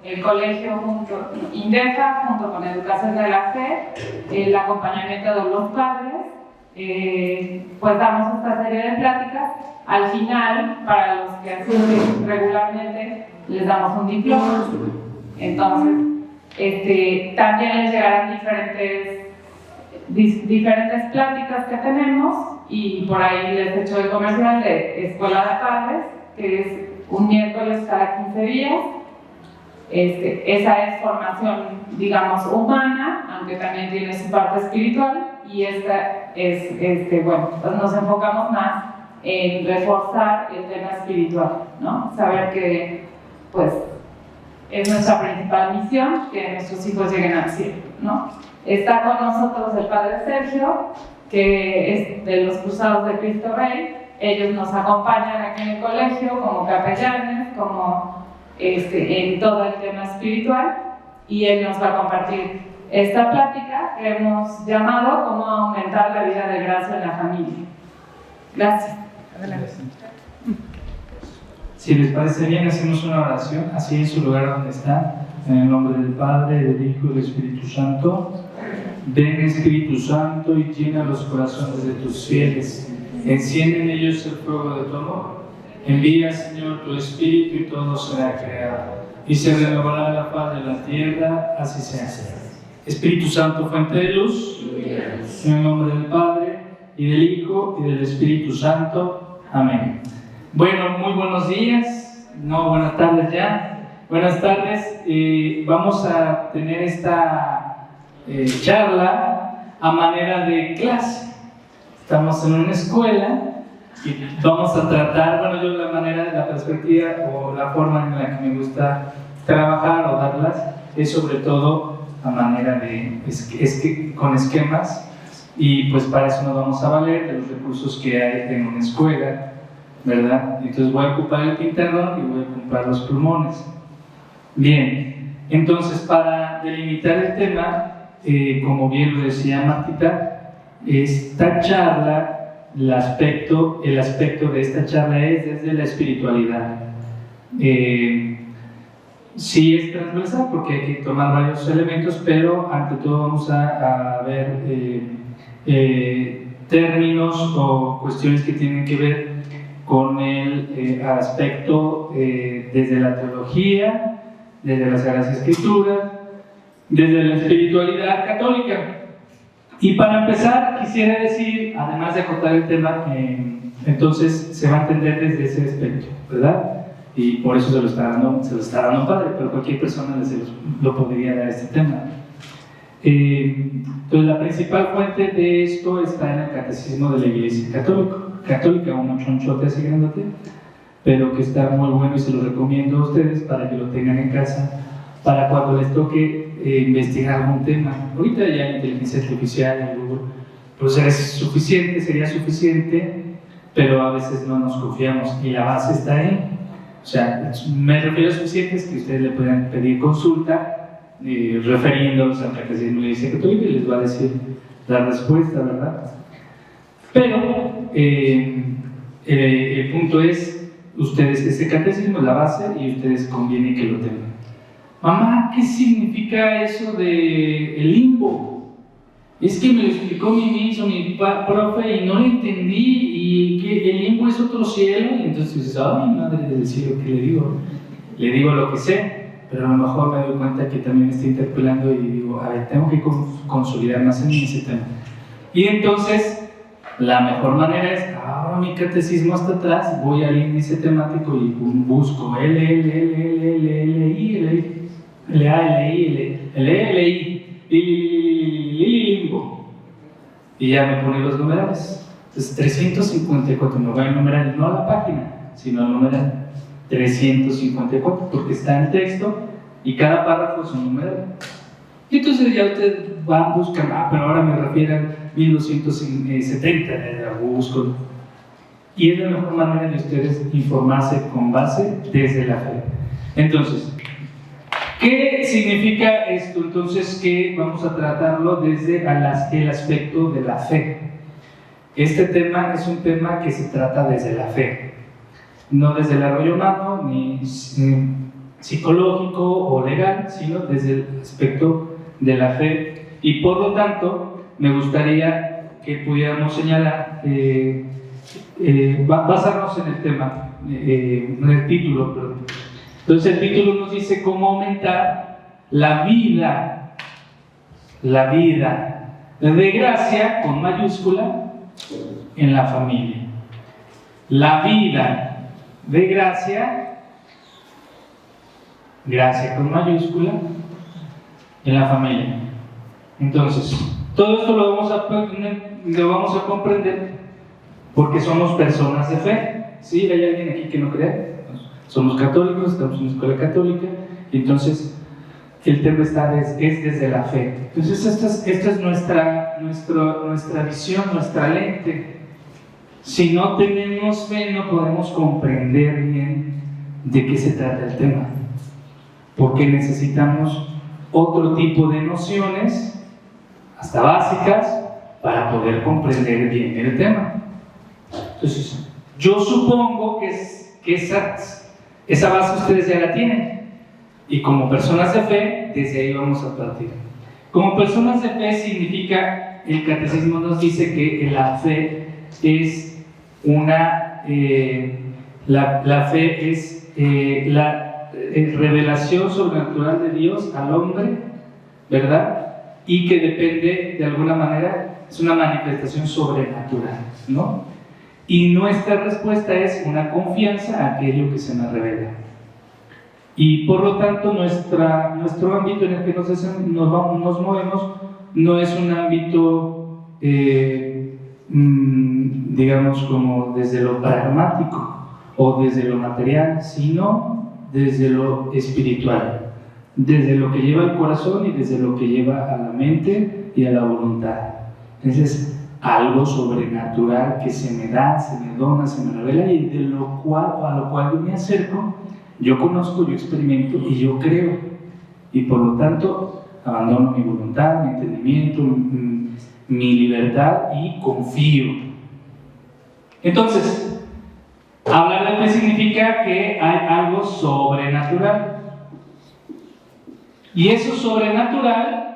pues, el colegio INDEFA, junto con Educación de la Fe, el acompañamiento de los padres, pues damos esta serie de pláticas. Al final, para los que asisten regularmente, les damos un diploma. Entonces, también les llegarán diferentes pláticas que tenemos, y por ahí les he hecho el comercial de Escuela de Padres, que es un miércoles cada 15 días. Esa es formación, digamos, humana, aunque también tiene su parte espiritual, y esta es, bueno, pues nos enfocamos más en reforzar el tema espiritual, ¿no? Saber que, pues, es nuestra principal misión, que nuestros hijos lleguen al cielo, ¿no? Está con nosotros el Padre Sergio, que es de los Cruzados de Cristo Rey. Ellos nos acompañan aquí en el colegio como capellanes, como en todo el tema espiritual, y él nos va a compartir esta plática que hemos llamado "Cómo aumentar la vida de gracia en la familia". Gracias. Adelante. Si les parece bien, hacemos una oración, así en su lugar donde están, en el nombre del Padre, del Hijo y del Espíritu Santo. Ven, Espíritu Santo, y llena los corazones de tus fieles. Enciende en ellos el fuego de tu amor. Envía, Señor, tu Espíritu, y todo será creado, y se renovará la faz de la tierra. Así sea. Espíritu Santo, fuente de luz, en el nombre del Padre, y del Hijo, y del Espíritu Santo. Amén. Bueno, muy buenos días. No, buenas tardes ya. Buenas tardes. Vamos a tener esta charla a manera de clase. Estamos en una escuela y vamos a tratar, bueno, yo la perspectiva o la forma en la que me gusta trabajar o darlas es sobre todo a manera de con esquemas, y pues para eso nos vamos a valer de los recursos que hay en una escuela, ¿verdad? Entonces voy a ocupar el pizarrón y voy a ocupar los plumones. Bien, entonces para delimitar el tema, como bien lo decía Martita, esta charla, el aspecto de esta charla es desde la espiritualidad. Sí es transversal porque hay que tomar varios elementos, pero ante todo vamos a ver términos o cuestiones que tienen que ver con el aspecto desde la teología, desde las Sagradas Escrituras, desde la espiritualidad católica. Y para empezar quisiera decir, además de acotar el tema, entonces se va a entender desde ese aspecto, ¿verdad? Y por eso se lo está dando padre, pero cualquier persona lo podría dar este tema. Entonces la principal fuente de esto está en el Catecismo de la Iglesia Católica, un chonchote así grandote, pero que está muy bueno y se lo recomiendo a ustedes para que lo tengan en casa, para cuando les toque investigar algún tema. Ahorita ya hay inteligencia artificial en Google, pues sería suficiente, pero a veces no nos confiamos y la base está ahí. O sea, me refiero a suficientes que ustedes le puedan pedir consulta refiriéndose al Catecismo de la Iglesia Católica y les va a decir la respuesta, ¿verdad? Pero el punto es, ustedes, este catecismo es la base y ustedes conviene que lo tengan. Mamá, ¿qué significa eso de el limbo? Es que me lo explicó mi profe y no lo entendí, y que el limbo es otro cielo. Y entonces dices, ay, madre del cielo, ¿qué le digo? Le digo lo que sé, pero a lo mejor me doy cuenta que también me está interpelando y digo, a ver, tengo que consolidar más en ese tema. Y entonces, la mejor manera es, ahora mi catecismo hasta atrás, voy al índice temático y busco limbo, y ya me pone los numerales. Entonces 354, me voy a enumerar no la página, sino el numeral 354, porque está en texto y cada párrafo es un numeral. Y entonces ya ustedes van a buscar, pero ahora me refiero a 1270, busco. Y es la mejor manera de ustedes informarse con base desde la fe. Entonces, ¿qué significa esto? Entonces, que vamos a tratarlo desde el aspecto de la fe. Este tema es un tema que se trata desde la fe, no desde el arroyo humano, ni psicológico o legal, sino desde el aspecto de la fe. Y por lo tanto, me gustaría que pudiéramos señalar, basarnos en el tema, en el título, perdón. Entonces el título nos dice cómo aumentar la vida de gracia con mayúscula en la familia. La vida de gracia con mayúscula en la familia. Entonces, todo esto lo vamos a comprender porque somos personas de fe. ¿Sí? ¿Hay alguien aquí que no cree? Somos católicos, estamos en una escuela católica, entonces el tema es desde la fe. Entonces esta es nuestra visión, nuestra lente. Si no tenemos fe, no podemos comprender bien de qué se trata el tema, porque necesitamos otro tipo de nociones, hasta básicas, para poder comprender bien el tema. Entonces, yo supongo que esa base ustedes ya la tienen, y como personas de fe, desde ahí vamos a partir. Como personas de fe significa, el catecismo nos dice que la fe es la fe es la revelación sobrenatural de Dios al hombre, ¿verdad? Y que depende, de alguna manera, es una manifestación sobrenatural, ¿no? Y nuestra respuesta es una confianza a aquello que se nos revela. Y por lo tanto, nuestro ámbito en el que nos movemos no es un ámbito, digamos, como desde lo pragmático o desde lo material, sino desde lo espiritual, desde lo que lleva al corazón y desde lo que lleva a la mente y a la voluntad. Entonces, algo sobrenatural que se me da, se me dona, se me revela, y a lo cual yo me acerco, yo conozco, yo experimento y yo creo, y por lo tanto abandono mi voluntad, mi entendimiento, mi libertad y confío. Entonces, hablar de fe significa que hay algo sobrenatural, y eso sobrenatural,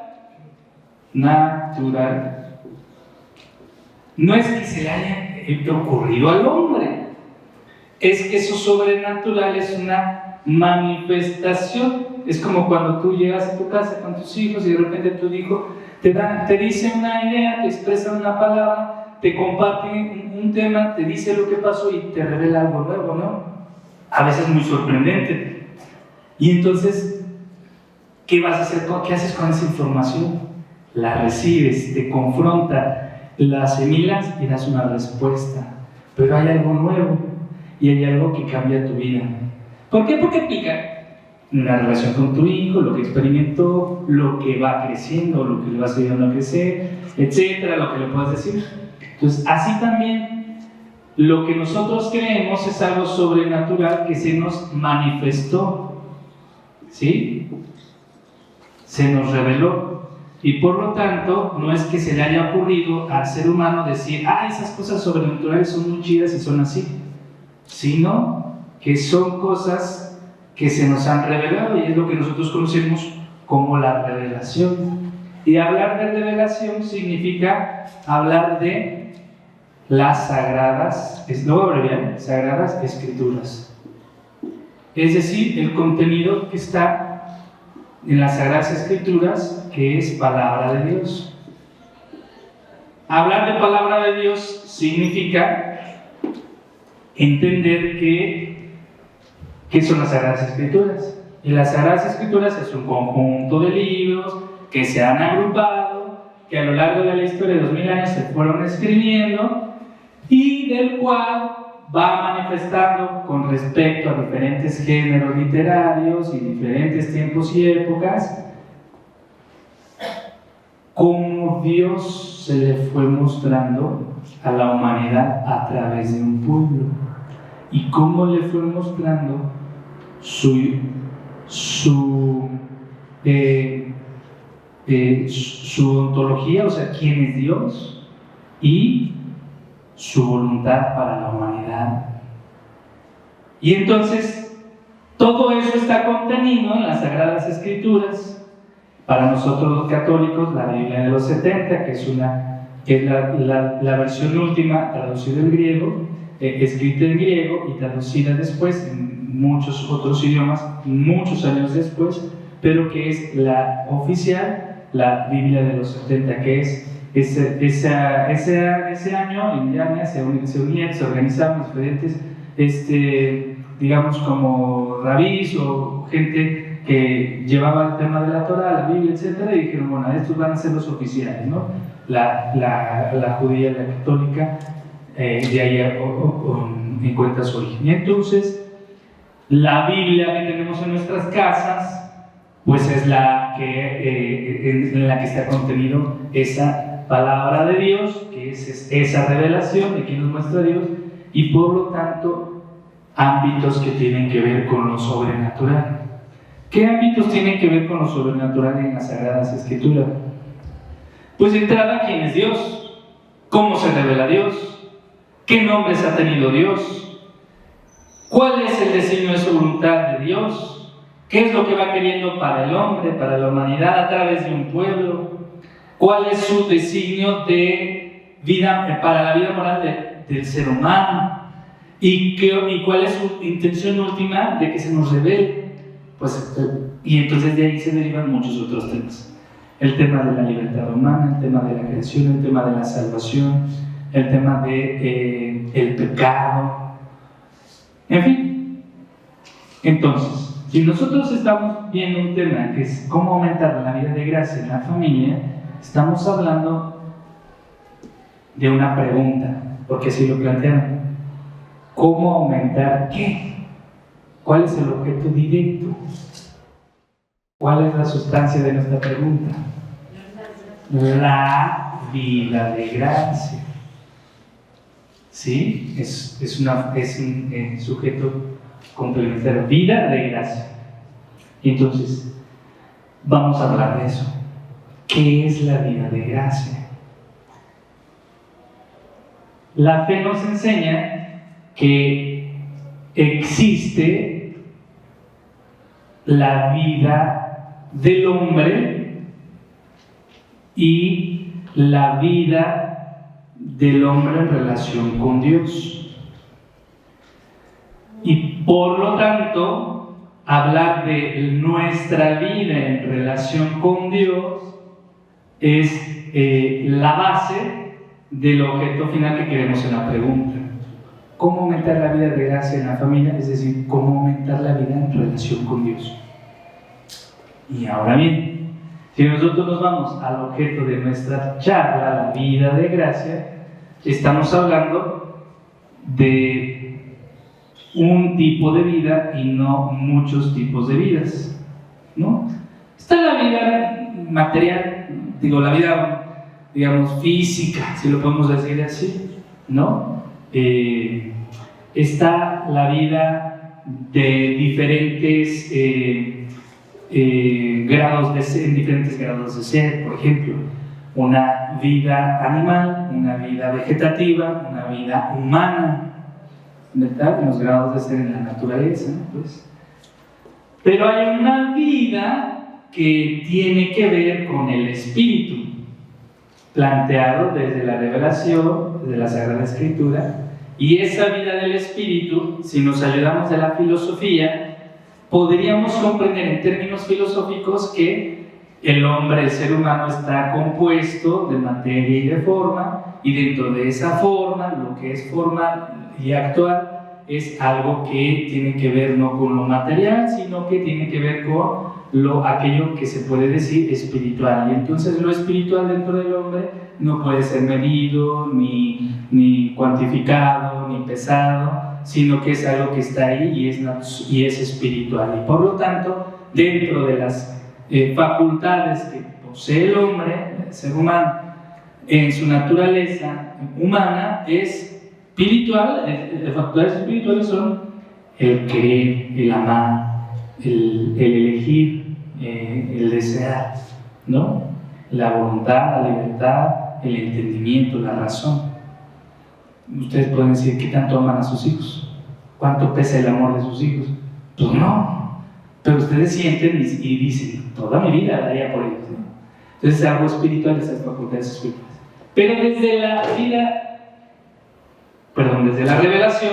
no es que se le haya ocurrido al hombre, es que eso sobrenatural es una manifestación. Es como cuando tú llegas a tu casa con tus hijos y de repente tu hijo te dice una idea, te expresa una palabra, te comparte un tema, te dice lo que pasó y te revela algo nuevo, ¿no? A veces muy sorprendente. Y entonces, ¿qué vas a hacer? ¿Qué haces con esa información? La recibes, te confronta, la asimilas y das una respuesta. Pero hay algo nuevo y hay algo que cambia tu vida. ¿Por qué? Porque pica la relación con tu hijo, lo que experimentó, lo que va creciendo, lo que le vas ayudando a crecer, etcétera, lo que le puedas decir. Entonces, así también, lo que nosotros creemos es algo sobrenatural que se nos manifestó, ¿sí? Se nos reveló. Y por lo tanto, no es que se le haya ocurrido al ser humano decir, esas cosas sobrenaturales son muy chidas y son así, sino que son cosas que se nos han revelado, y es lo que nosotros conocemos como la revelación. Y hablar de revelación significa hablar de las sagradas escrituras, es decir, el contenido que está en las Sagradas Escrituras, que es palabra de Dios. Hablar de palabra de Dios significa entender qué son las Sagradas Escrituras. Y las Sagradas Escrituras es un conjunto de libros que se han agrupado, que a lo largo de la historia de 2000 años se fueron escribiendo, y del cual va manifestando con respecto a diferentes géneros literarios y diferentes tiempos y épocas cómo Dios se le fue mostrando a la humanidad a través de un pueblo, y cómo le fue mostrando su ontología, o sea, quién es Dios, y su voluntad para la humanidad. Y entonces, Todo eso está contenido en las Sagradas Escrituras. Para nosotros los católicos, la Biblia de los 70, que es la versión última traducida en griego, escrita en griego y traducida después en muchos otros idiomas, muchos años después, pero que es la oficial, la Biblia de los 70, que es ese año en Llana se organizaban diferentes, digamos, como rabís o gente que llevaba el tema de la Torah, la Biblia, etc. Y dijeron, bueno, estos van a ser los oficiales, ¿no? La judía, la católica, de ahí encuentra su origen. Y entonces, la Biblia que tenemos en nuestras casas, pues es en la que está contenido esa palabra de Dios, que es esa revelación de que nos muestra Dios, y por lo tanto, ámbitos que tienen que ver con lo sobrenatural. ¿Qué ámbitos tienen que ver con lo sobrenatural en las Sagradas Escrituras? Pues de entrada, ¿quién es Dios? ¿Cómo se revela Dios? ¿Qué nombres ha tenido Dios? ¿Cuál es el designio de su voluntad de Dios? ¿Qué es lo que va queriendo para el hombre, para la humanidad a través de un pueblo? ¿Cuál es su designio de vida, para la vida moral del ser humano? ¿Y cuál es su intención última de que se nos revele? Pues, y entonces de ahí se derivan muchos otros temas. El tema de la libertad humana, el tema de la creación, el tema de la salvación, el tema de el pecado, en fin. Entonces, si nosotros estamos viendo un tema que es cómo aumentar la vida de gracia en la familia, estamos hablando de una pregunta, porque así lo plantean. ¿Cómo aumentar qué? ¿Cuál es el objeto directo? ¿Cuál es la sustancia de nuestra pregunta? La vida de gracia. ¿Sí? Es un sujeto complementario. Vida de gracia. Y entonces, vamos a hablar de eso. ¿Qué es la vida de gracia? La fe nos enseña que existe la vida del hombre y la vida del hombre en relación con Dios. Y por lo tanto, hablar de nuestra vida en relación con Dios es la base del objeto final que queremos en la pregunta. ¿Cómo aumentar la vida de gracia en la familia? Es decir, ¿cómo aumentar la vida en relación con Dios? Y ahora bien, si nosotros nos vamos al objeto de nuestra charla, la vida de gracia, estamos hablando de un tipo de vida y no muchos tipos de vidas, ¿no? Está la vida material, la vida, digamos, física, si lo podemos decir así, ¿no? Está la vida de diferentes grados de ser, en diferentes grados de ser. Por ejemplo, una vida animal, una vida vegetativa, una vida humana, ¿verdad? En los grados de ser en la naturaleza, pues. Pero hay una vida que tiene que ver con el espíritu, planteado desde la revelación, desde la Sagrada Escritura. Y esa vida del espíritu, si nos ayudamos de la filosofía, podríamos comprender en términos filosóficos que el hombre, el ser humano, está compuesto de materia y de forma, y dentro de esa forma, lo que es formal y actual, es algo que tiene que ver no con lo material, sino que tiene que ver con aquello que se puede decir espiritual. Y entonces lo espiritual dentro del hombre no puede ser medido, ni cuantificado, ni pesado, sino que es algo que está ahí y es espiritual. Y por lo tanto, dentro de las facultades que posee el hombre, el ser humano, en su naturaleza humana, es espiritual. Las facultades espirituales son el querer, el amar, el elegir, el desear, ¿no? La voluntad, la libertad, el entendimiento, la razón. Ustedes pueden decir qué tanto aman a sus hijos, cuánto pesa el amor de sus hijos. Pues no, pero ustedes sienten y dicen, toda mi vida daría por ellos, ¿no? Entonces algo espiritual, esas facultades espirituales. Pero desde la revelación,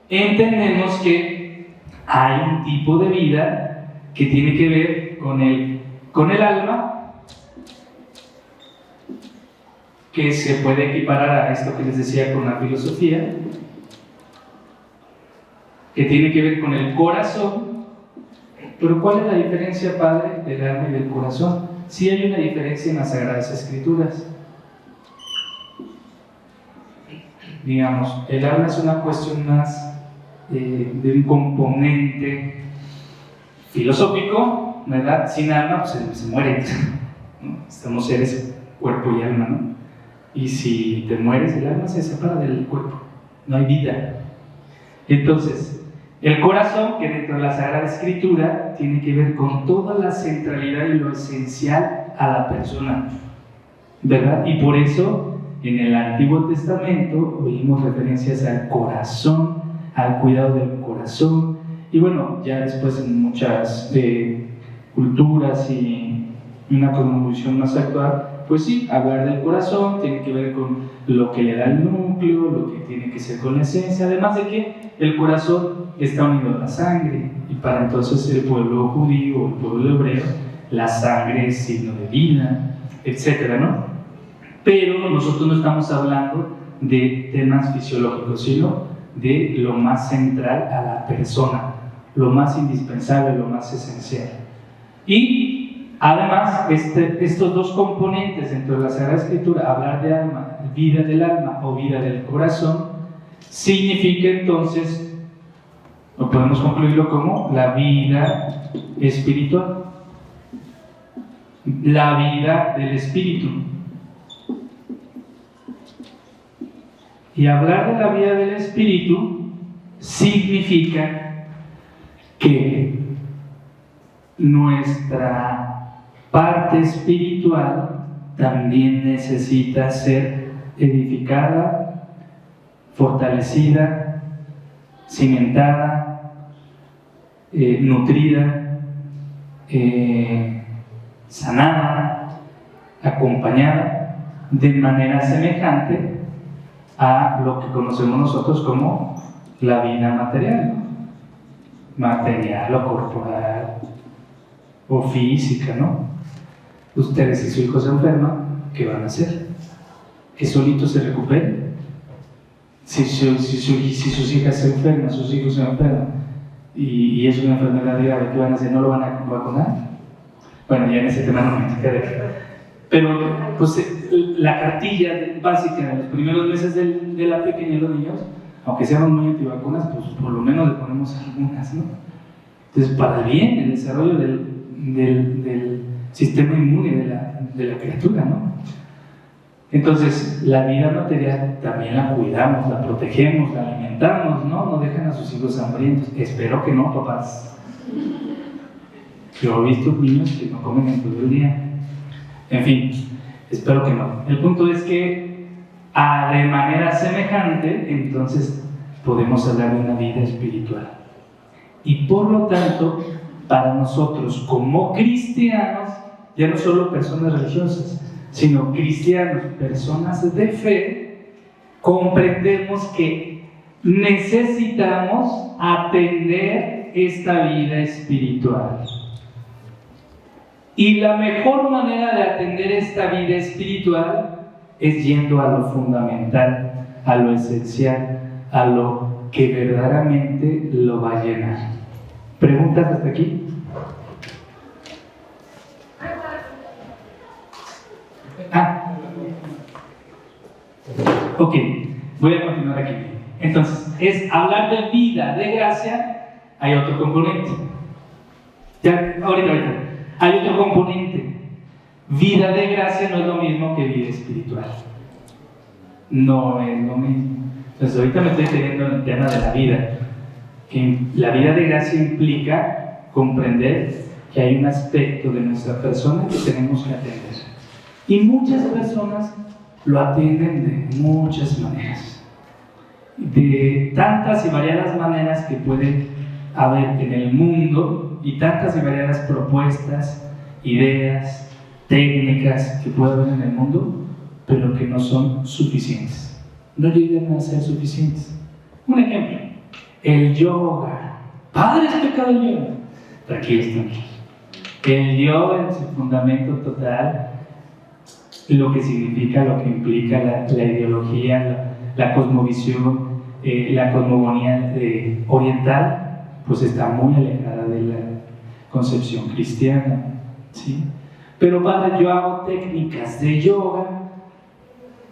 entendemos que hay un tipo de vida que tiene que ver con el alma, que se puede equiparar a esto que les decía con la filosofía, que tiene que ver con el corazón. Pero ¿cuál es la diferencia, Padre, del alma y del corazón? Sí hay una diferencia en las Sagradas Escrituras. Digamos, el alma es una cuestión más de un componente filosófico, ¿verdad? Sin alma, pues se muere, ¿no? Estamos seres, cuerpo y alma, ¿no? Y si te mueres, el alma se separa del cuerpo, no hay vida. Entonces, el corazón, que dentro de la Sagrada Escritura tiene que ver con toda la centralidad y lo esencial a la persona, ¿verdad? Y por eso en el Antiguo Testamento oímos referencias al corazón, al cuidado del corazón, y bueno, ya después en muchas culturas y una cosmovisión más actual, pues sí, hablar del corazón tiene que ver con lo que le da el núcleo, lo que tiene que ser con la esencia, además de que el corazón está unido a la sangre, y para entonces el pueblo judío, el pueblo hebreo, la sangre es signo de vida, etcétera, ¿no? Pero nosotros no estamos hablando de temas fisiológicos, sino de lo más central a la persona, lo más indispensable, lo más esencial. Y además, estos dos componentes dentro de la Sagrada Escritura, hablar de alma, vida del alma o vida del corazón, significa entonces, lo podemos concluirlo como la vida espiritual, la vida del espíritu. Y hablar de la vida del espíritu significa que nuestra parte espiritual también necesita ser edificada, fortalecida, cimentada, nutrida, sanada, acompañada de manera semejante a lo que conocemos nosotros como la vida material, ¿no? Material o corporal o física, ¿no? Ustedes, si su hijo se enferma, ¿qué van a hacer? ¿Que solito se recupere? Si sus hijas se enferman, sus hijos se enferman y es una enfermedad grave, ¿qué van a hacer? ¿No lo van a vacunar? Bueno, ya en ese tema no me meteré. Pero pues la cartilla básica en los primeros meses de la pequeña de los niños, aunque seamos muy antivacunas, pues por lo menos le ponemos algunas, ¿no? Entonces, para el bien, el desarrollo del sistema inmune de la criatura, ¿no? Entonces, la vida material también la cuidamos, la protegemos, la alimentamos, ¿no? No dejan a sus hijos hambrientos. Espero que no, papás. Yo he visto niños que no comen en todo el día. En fin, espero que no. El punto es que de manera semejante, entonces podemos hablar de una vida espiritual. Y por lo tanto, para nosotros como cristianos, ya no solo personas religiosas, sino cristianos, personas de fe, comprendemos que necesitamos atender esta vida espiritual. Y la mejor manera de atender esta vida espiritual es yendo a lo fundamental, a lo esencial, a lo que verdaderamente lo va a llenar. ¿Preguntas hasta aquí? Ok, voy a continuar aquí. Entonces, es hablar de vida de gracia, hay otro componente. Ya, ahorita. Hay otro componente. Vida de gracia no es lo mismo que vida espiritual. No es lo mismo. Entonces, ahorita me estoy teniendo en el tema de la vida. Que la vida de gracia implica comprender que hay un aspecto de nuestra persona que tenemos que atender. Y muchas personas lo atienden de muchas maneras. De tantas y variadas maneras que pueden a ver en el mundo y tantas y variadas propuestas, ideas, técnicas que puede haber en el mundo, pero que no son suficientes. No llegan a ser suficientes. Un ejemplo, el yoga. Padre, es pecado el yoga. Tranquilos. El yoga en su fundamento total, lo que significa, lo que implica la ideología, la cosmovisión, la cosmogonía oriental, pues está muy alejada de la concepción cristiana, ¿sí? Pero padre, yo hago técnicas de yoga,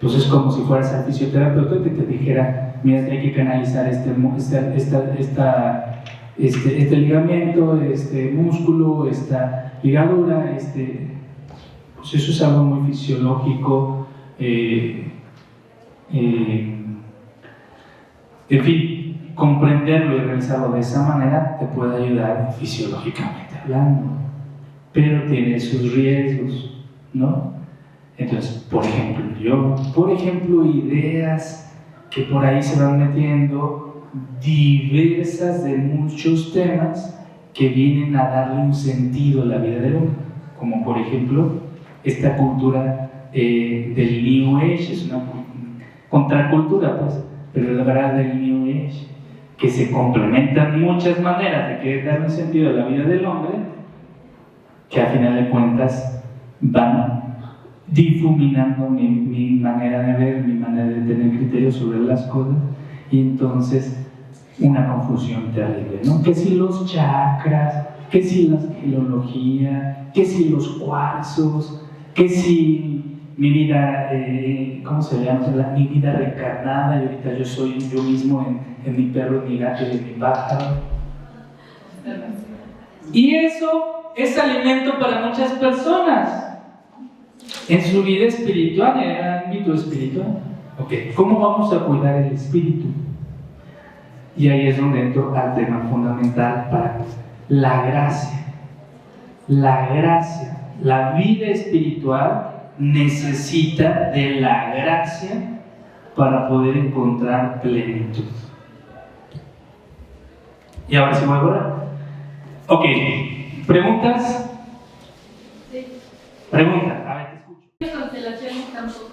pues es como si fueras al fisioterapeuta y te dijera, mira, hay que canalizar este ligamento, este músculo, esta ligadura, pues eso es algo muy fisiológico, en fin, comprenderlo y realizarlo de esa manera te puede ayudar fisiológicamente hablando, pero tiene sus riesgos, ¿no? Entonces, por ejemplo, ideas que por ahí se van metiendo, diversas de muchos temas que vienen a darle un sentido a la vida del hombre, como por ejemplo, esta cultura del New Age, es una contracultura, pues, pero la verdad del New Age, que se complementan muchas maneras de querer darle un sentido a la vida del hombre, que a final de cuentas van difuminando mi manera de ver, mi manera de tener criterios sobre las cosas, y entonces una confusión terrible, ¿no? Que si los chakras, que si la geología, que si los cuarzos, que si mi vida, ¿cómo se llama? Mi vida reencarnada, y ahorita yo soy yo mismo en mi perro, en mi gato y en mi pájaro. Y eso es alimento para muchas personas en su vida espiritual, en el ámbito espiritual. Okay. ¿Cómo vamos a cuidar el espíritu? Y ahí es donde entro al tema fundamental para la gracia. La gracia, la vida espiritual necesita de la gracia para poder encontrar plenitud. Y ahora sí voy a orar. Ok, ¿preguntas? Sí. Pregunta, a ver, te escucho. Constelaciones tampoco.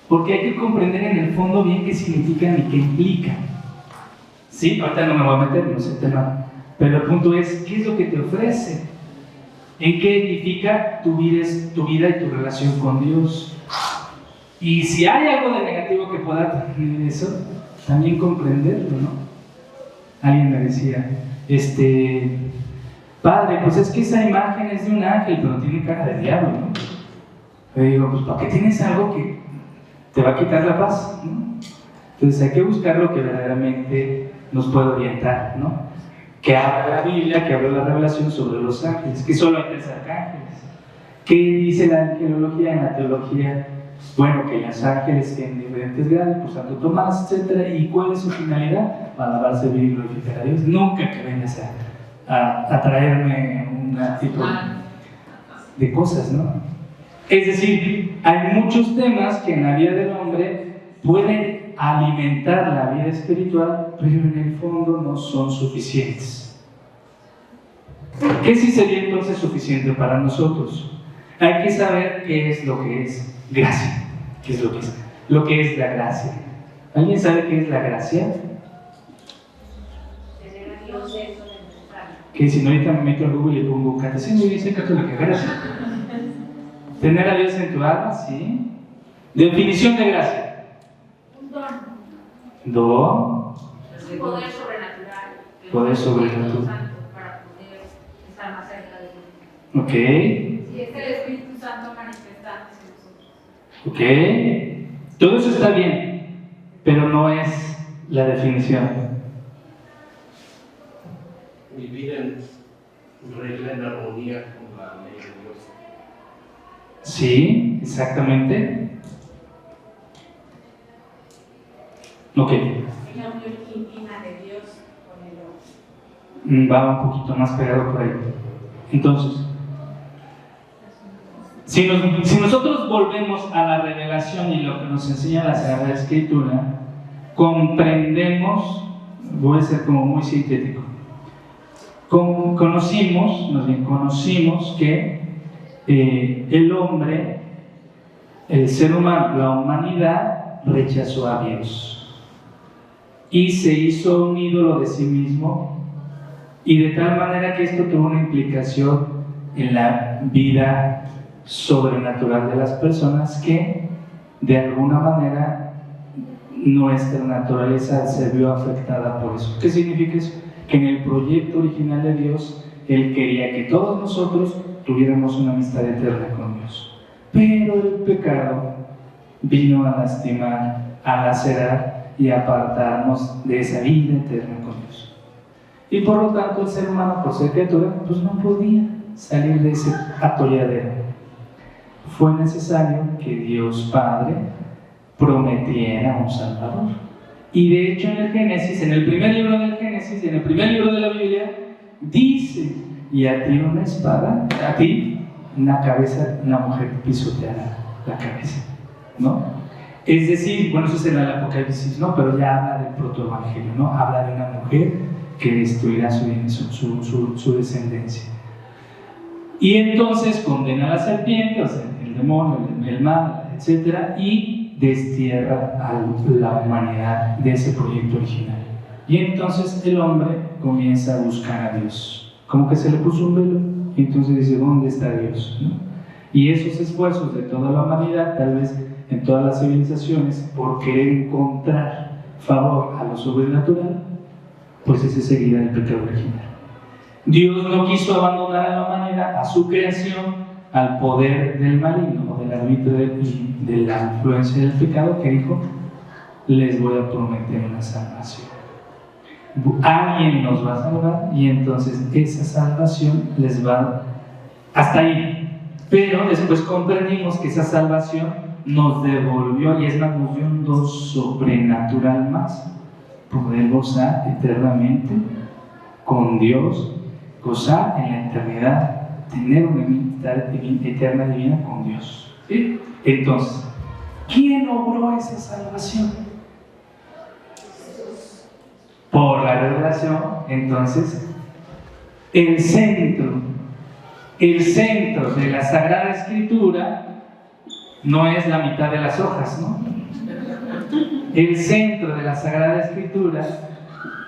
Porque hay que comprender en el fondo bien qué significan y qué implican. Sí, ahorita no me voy a meter en ese tema, pero el punto es, ¿qué es lo que te ofrece? ¿En qué edifica tu vida y tu relación con Dios? Y si hay algo de negativo que pueda tener eso, también comprenderlo, ¿no? Alguien me decía, padre, pues es que esa imagen es de un ángel, pero tiene cara de diablo, ¿no? Le digo, pues ¿para qué tienes algo que te va a quitar la paz, ¿no? Entonces hay que buscar lo que verdaderamente nos puede orientar, ¿no? Que habla la Biblia, que habla la revelación sobre los ángeles, que solo hay 3 arcángeles. ¿Qué dice la angelología en la teología? Bueno, que los ángeles tienen diferentes grados, por Santo Tomás, etc. ¿Y cuál es su finalidad? Alabar, servir y glorificar a Dios. Nunca que vengas a traerme un tipo de cosas, ¿no? Es decir, hay muchos temas que en la vida del hombre pueden alimentar la vida espiritual, pero en el fondo no son suficientes. ¿Qué sí sería entonces suficiente para nosotros? Hay que saber qué es lo que es gracia. ¿Qué es lo que es la gracia? ¿Alguien sabe qué es la gracia? Tener a Dios dentro de nuestra alma. Que si no, ahorita me meto a Google y le pongo catecismo y dice católica, gracia. Tener a Dios en tu alma, ¿sí? Definición de gracia. Un don. Don. Un poder sobrenatural. Poder sobrenatural. Santo para poder estar más cerca de Dios. Ok. Sí, es el Espíritu Santo manifestándose en nosotros. Ok. Todo eso está bien, pero no es la definición. Vivir en regla, en armonía con la ley de Dios. Sí, exactamente. Ok. La unión íntima de Dios con el hombre. Va un poquito más pegado por ahí. Entonces, si nosotros volvemos a la revelación y lo que nos enseña la Sagrada Escritura, comprendemos, voy a ser como muy sintético, conocimos que el hombre, el ser humano, la humanidad rechazó a Dios y se hizo un ídolo de sí mismo, y de tal manera que esto tuvo una implicación en la vida sobrenatural de las personas, que de alguna manera nuestra naturaleza se vio afectada por eso. ¿Qué significa eso? Que en el proyecto original de Dios, Él quería que todos nosotros tuviéramos una amistad eterna con Dios, pero el pecado vino a lastimar, a lacerar y a apartarnos de esa vida eterna con Dios. Y por lo tanto el ser humano, por ser criatura, pues no podía salir de ese atolladero. Fue necesario que Dios Padre prometiera un Salvador. Y de hecho en el Génesis, en el primer libro del Génesis, en el primer libro de la Biblia, dice: y a ti una espada, a ti una cabeza, una mujer pisoteará la cabeza, ¿no? Es decir, bueno, eso será el Apocalipsis, ¿no? Pero ya habla del protoevangelio, ¿no? Habla de una mujer que destruirá su descendencia. Y entonces condena a la serpiente, o sea, el demonio, el mal, etc., y destierra a la humanidad de ese proyecto original. Y entonces el hombre comienza a buscar a Dios, como que se le puso un velo, y entonces dice: ¿dónde está Dios? ¿No? Y esos esfuerzos de toda la humanidad, tal vez en todas las civilizaciones, por querer encontrar favor a lo sobrenatural, pues es seguir el pecado original. Dios no quiso abandonar a la humanidad, a su creación, al poder del maligno, o del arbitrio de la influencia del pecado, que dijo: les voy a prometer una salvación. Alguien nos va a salvar, y entonces esa salvación les va hasta ahí. Pero después comprendimos que esa salvación nos devolvió, y es más, nos dio un don sobrenatural más: poder gozar eternamente con Dios, gozar en la eternidad, tener una amistad eterna divina con Dios. ¿Sí? Entonces, ¿quién obró esa salvación? Por la revelación. Entonces, el centro de la Sagrada Escritura no es la mitad de las hojas, ¿no? El centro de la Sagrada Escritura,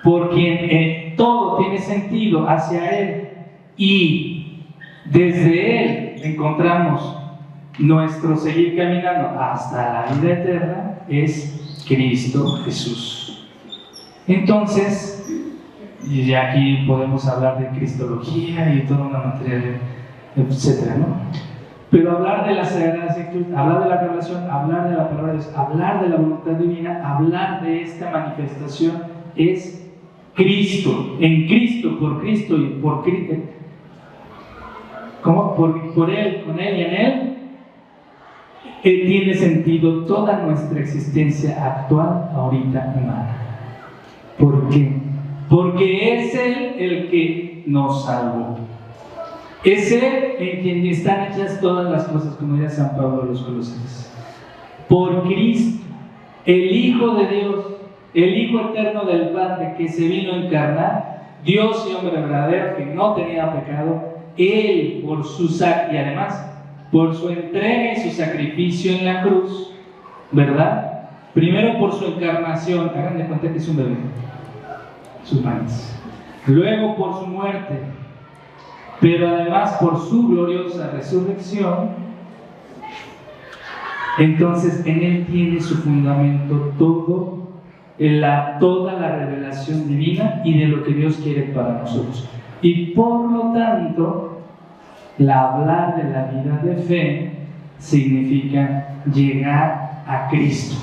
por quien todo tiene sentido hacia Él, y desde Él encontramos nuestro seguir caminando hasta la vida eterna, es Cristo Jesús. Entonces, y aquí podemos hablar de cristología y toda una materia, etcétera, ¿no? Pero hablar de la Sagrada Escritura, hablar de la revelación, hablar de la palabra de Dios, hablar de la voluntad divina, hablar de esta manifestación, es Cristo, en Cristo, por Cristo y por Cristo. ¿Cómo? Por Él, con Él y en Él, tiene sentido toda nuestra existencia actual, ahorita, humana. ¿Por qué? Porque es Él el que nos salvó. Es Él en quien están hechas todas las cosas, como diría San Pablo a los Colosenses. Por Cristo, el Hijo de Dios, el Hijo eterno del Padre, que se vino a encarnar, Dios y hombre verdadero, que no tenía pecado, Él por su y además por su entrega y su sacrificio en la cruz, ¿verdad? Primero por su encarnación, hagan de cuenta que es un bebé, sus manos. Luego por su muerte, pero además por su gloriosa resurrección. Entonces en Él tiene su fundamento toda la revelación divina y de lo que Dios quiere para nosotros. Y por lo tanto, hablar de la vida de fe significa llegar a Cristo,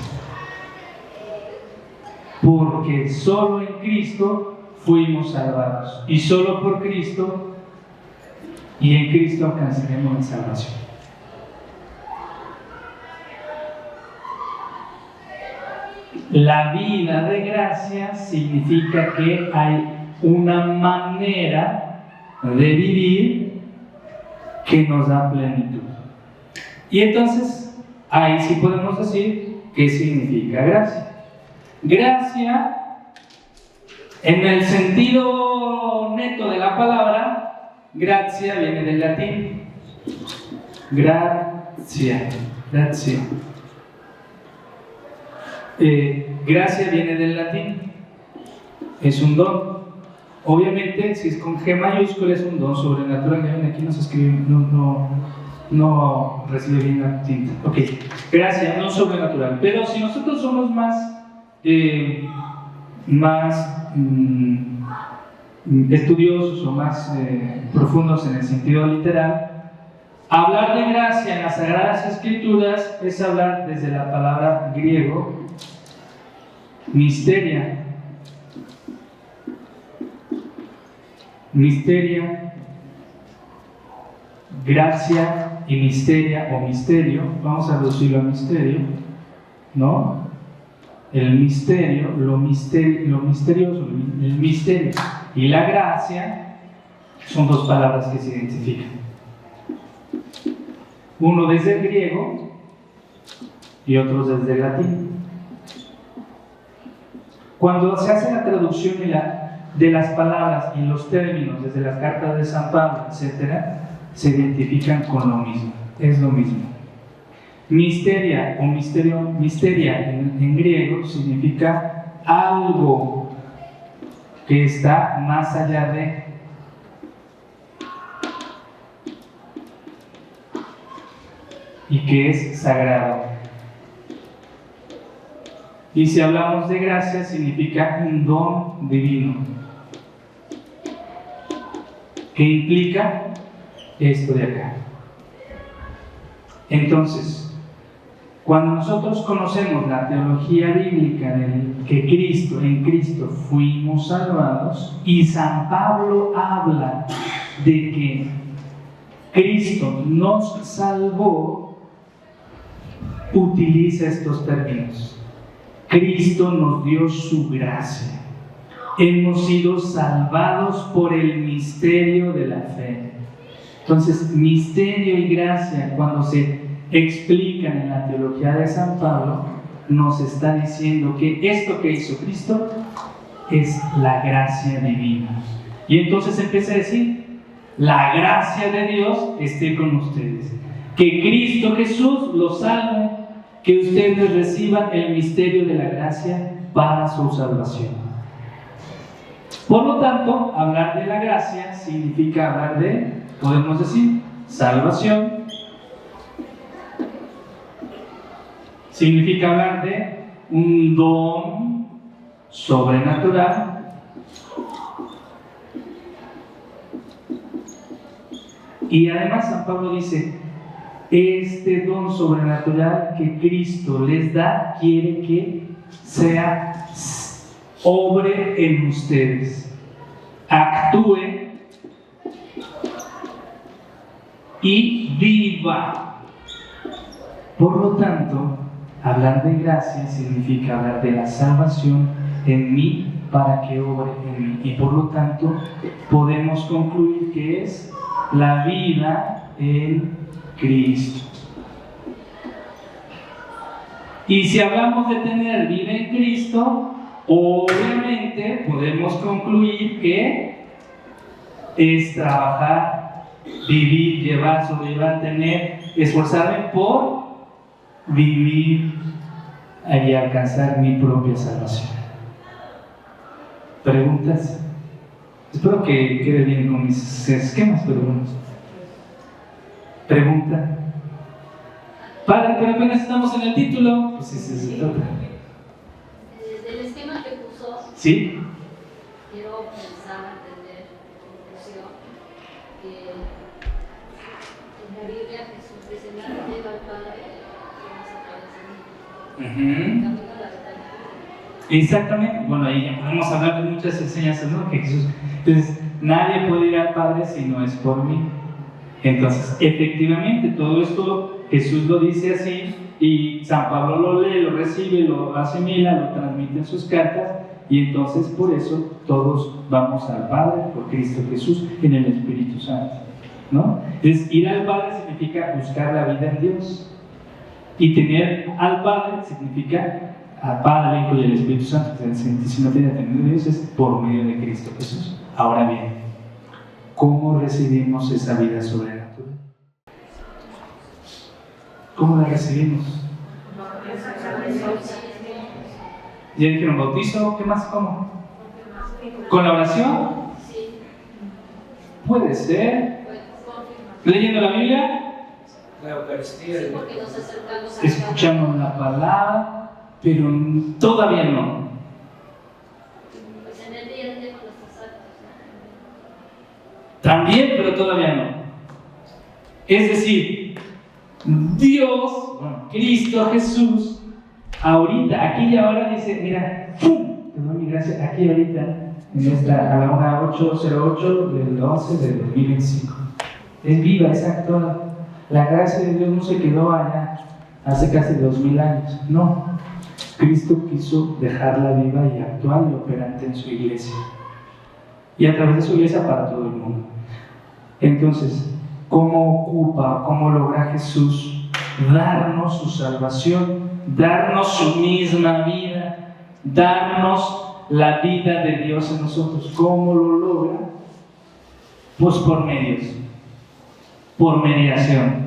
porque solo en Cristo fuimos salvados, y solo por Cristo y en Cristo alcanzaremos la salvación. La vida de gracia significa que hay una manera de vivir que nos da plenitud. Y entonces, ahí sí podemos decir qué significa gracia. Gracia En el sentido neto de la palabra, gracia viene del latín. Gracia. Gracia viene del latín. Es un don. Obviamente, si es con G mayúscula, es un don sobrenatural. Aquí no se escribe, no recibe bien la tinta. Ok, gracia, no sobrenatural. Pero si nosotros somos más estudiosos o más profundos en el sentido literal, hablar de gracia en las Sagradas Escrituras es hablar desde la palabra griego misteria. Misteria, gracia y misteria o misterio, vamos a reducirlo a misterio, ¿no? El misterio, lo misterioso, el misterio y la gracia son dos palabras que se identifican. Uno desde el griego y otro desde el latín. Cuando se hace la traducción de las palabras y los términos desde las cartas de San Pablo, etc., se identifican con lo mismo, es lo mismo. Misteria o misteria en griego significa algo que está más allá de. Y que es sagrado. Y si hablamos de gracia, significa un don divino, que implica esto de acá. Entonces, cuando nosotros conocemos la teología bíblica de que en Cristo fuimos salvados, y San Pablo habla de que Cristo nos salvó, utiliza estos términos. Cristo nos dio su gracia. Hemos sido salvados por el misterio de la fe. Entonces, misterio y gracia, cuando se explican en la teología de San Pablo, nos está diciendo que esto que hizo Cristo es la gracia divina. Y entonces empieza a decir: la gracia de Dios esté con ustedes. Que Cristo Jesús los salve, que ustedes reciban el misterio de la gracia para su salvación. Por lo tanto, hablar de la gracia significa hablar de, podemos decir, salvación. Significa hablar de un don sobrenatural. Y además San Pablo dice: este don sobrenatural que Cristo les da, quiere que obre en ustedes, actúe y viva. Por lo tanto, hablar de gracia significa hablar de la salvación en mí para que obre en mí. Y por lo tanto, podemos concluir que es la vida en Cristo. Y si hablamos de tener vida en Cristo, obviamente podemos concluir que es trabajar, vivir, llevar, sobrellevar, tener, esforzarme por vivir y alcanzar mi propia salvación. ¿Preguntas? Espero que quede bien con mis esquemas, pero bueno. Pregunta. Padre, pero apenas estamos en el título. Pues ese se trata. Desde el esquema que puso, ¿Sí? quiero pensar, entender en conclusión que en la Biblia Jesús dice: nada lleva al Padre que no se parece a mí. Camino a la verdad. Exactamente. Bueno, ahí ya podemos hablar de muchas enseñanzas, ¿no? Que Jesús. Entonces, nadie puede ir al Padre si no es por mí. Entonces, efectivamente, todo esto Jesús lo dice así, y San Pablo lo lee, lo recibe, lo asimila, lo transmite en sus cartas, y entonces por eso todos vamos al Padre por Cristo Jesús en el Espíritu Santo, ¿no? Entonces, ir al Padre significa buscar la vida en Dios, y tener al Padre significa al Padre, al Hijo y al Espíritu Santo, que es la Santísima Trinidad de Dios, es por medio de Cristo Jesús. Ahora bien, ¿cómo recibimos esa vida sobrenatural? ¿Cómo la recibimos? ¿Ya dijeron bautizo? ¿Qué más? ¿Cómo? ¿Con la oración? Sí, Puede ser. pues confirma. ¿Leyendo la Biblia? La Eucaristía. Sí, porque nos acercamos a Escuchamos la palabra, pero todavía no. Pues en el día a día con nuestros actos. También, pero todavía no. Es decir, Dios, Cristo Jesús, ahorita, aquí y ahora dice, mira, ¡pum! Te doy mi gracia aquí ahorita, a la hora 8:08 del 11 del 2025. Es viva, es actual. La gracia de Dios no se quedó allá hace casi 2000 años. No. Cristo quiso dejarla viva y actual y operante en su iglesia. Y a través de su iglesia para todo el mundo. Entonces, ¿cómo logra Jesús darnos su salvación, darnos su misma vida, darnos la vida de Dios en nosotros? ¿Cómo lo logra? Pues por medios, por mediación.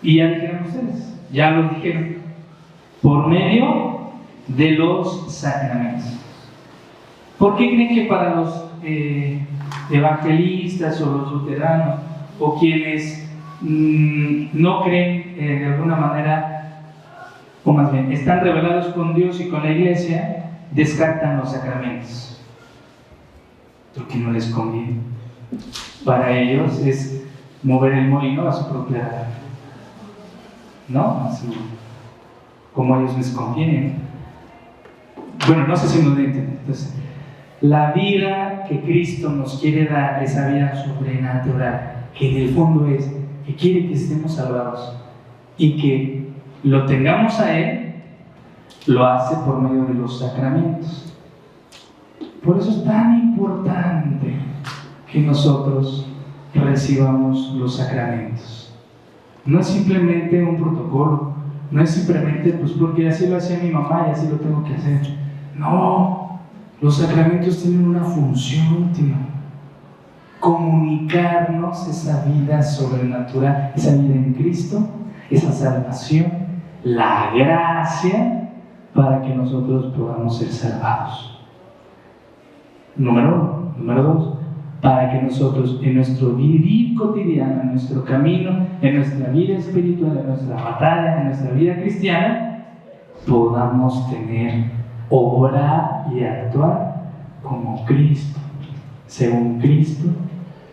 Y ya dijeron ustedes, ya lo dijeron, por medio de los sacramentos. ¿Por qué creen que para los evangelistas o los luteranos o quienes no creen de alguna manera, o más bien están rebelados con Dios y con la iglesia, descartan los sacramentos? Porque no les conviene. Para ellos es mover el molino a su propia, ¿no? Como a ellos les conviene. Bueno, no sé si nos entienden. Entonces, la vida que Cristo nos quiere dar, esa vida sobrenatural, que en el fondo es que quiere que estemos salvados y que lo tengamos a Él, lo hace por medio de los sacramentos. Por eso es tan importante que nosotros recibamos los sacramentos. No es simplemente un protocolo, no es simplemente pues porque así lo hacía mi mamá y así lo tengo que hacer. No, los sacramentos tienen una función última: comunicarnos esa vida sobrenatural, esa vida en Cristo, esa salvación, la gracia para que nosotros podamos ser salvados. Número uno. Número dos, para que nosotros en nuestro vivir cotidiano, en nuestro camino, en nuestra vida espiritual, en nuestra batalla, en nuestra vida cristiana, podamos obrar y actuar como Cristo, según Cristo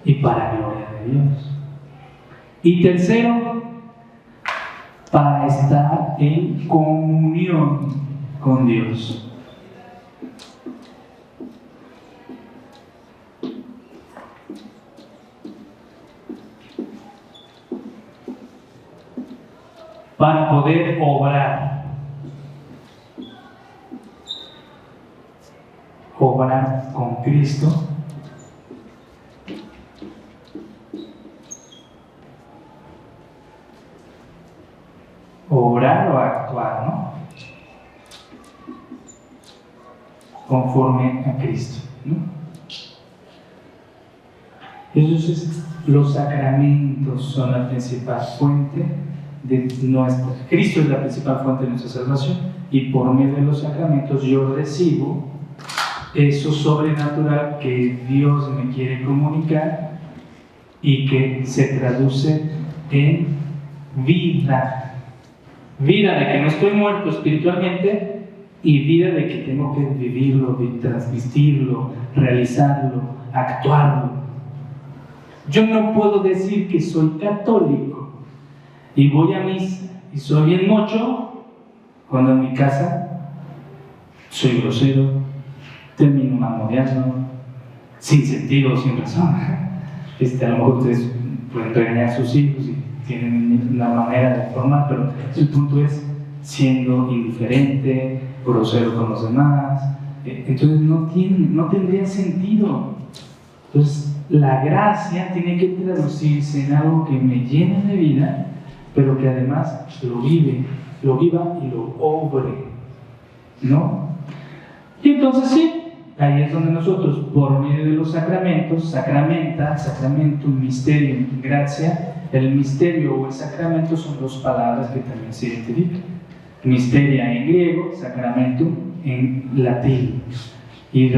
y para gloria de Dios. Y tercero, para estar en comunión con Dios. Para poder obrar con Cristo, obrar o actuar, ¿no? Conforme a Cristo, ¿no? Entonces, los sacramentos son la principal fuente de nuestra. Cristo es la principal fuente de nuestra salvación, y por medio de los sacramentos yo recibo eso sobrenatural que Dios me quiere comunicar y que se traduce en vida. Vida de que no estoy muerto espiritualmente y vida de que tengo que vivirlo, transmitirlo, realizarlo, actuarlo. Yo no puedo decir que soy católico y voy a misa y soy bien mocho cuando en mi casa soy grosero, termino mamoreando, sin sentido, sin razón. A lo mejor ustedes pueden regañar a sus hijos y tienen una manera de formar, pero el punto es siendo indiferente, grosero con los demás. Entonces no tendría sentido. Entonces la gracia tiene que traducirse en algo que me llene de vida, pero que además lo viva y lo obre. ¿no? Y entonces sí, ahí es donde nosotros, por medio de los sacramentos, sacramentum, misterio, gracia, el misterio o el sacramento son dos palabras que también se identifican. Misteria en griego, sacramentum en latín, y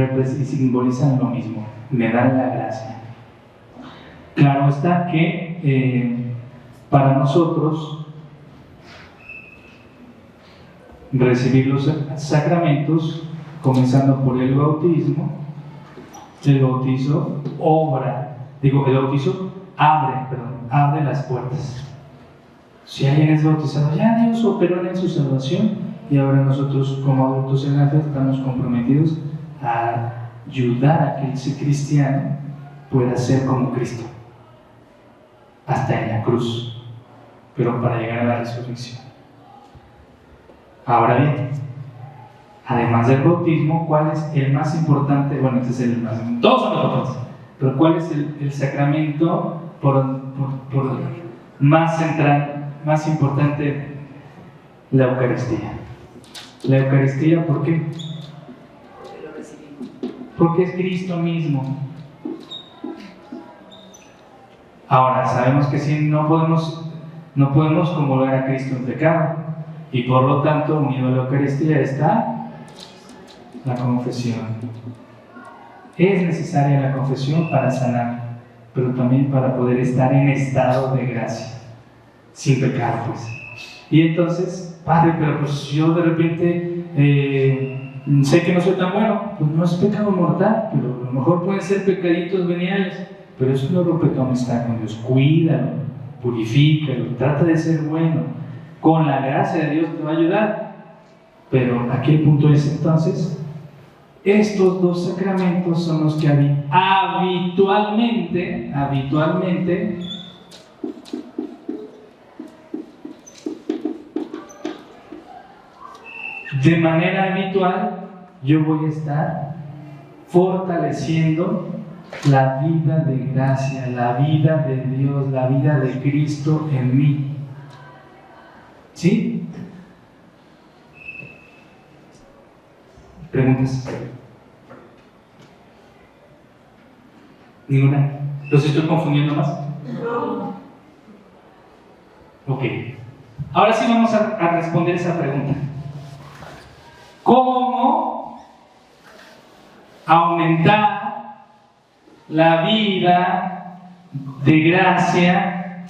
simbolizan lo mismo, me dan la gracia. Claro está que para nosotros recibir los sacramentos, comenzando por el bautizo abre las puertas. Si alguien es bautizado, ya Dios operó en su salvación, y ahora nosotros como adultos en la fe estamos comprometidos a ayudar a que ese cristiano pueda ser como Cristo hasta en la cruz, pero para llegar a la resurrección. Ahora bien, además del bautismo, ¿cuál es el más importante? Bueno, este es el más, todos son importantes, pero ¿cuál es el sacramento por más central, más importante? La Eucaristía. La Eucaristía, ¿por qué? Porque es Cristo mismo. Ahora, sabemos que si no podemos comulgar a Cristo en pecado, y por lo tanto, unido a la Eucaristía está la confesión. Es necesaria la confesión para sanar, pero también para poder estar en estado de gracia, sin pecado, pues. Y entonces, Padre, pero pues yo de repente sé que no soy tan bueno, pues no es pecado mortal, pero a lo mejor pueden ser pecaditos veniales, pero eso no rompe tu amistad con Dios. Cuídalo, purifícalo, trata de ser bueno. Con la gracia de Dios te va a ayudar. Pero aquí el punto es entonces, estos dos sacramentos son los que habitualmente de manera habitual yo voy a estar fortaleciendo la vida de gracia, la vida de Dios, la vida de Cristo en mí. ¿Sí? ¿Preguntas? ¿Ninguna? ¿Los estoy confundiendo más? No. Ok. Ahora sí vamos a responder esa pregunta. ¿Cómo aumentar la vida de gracia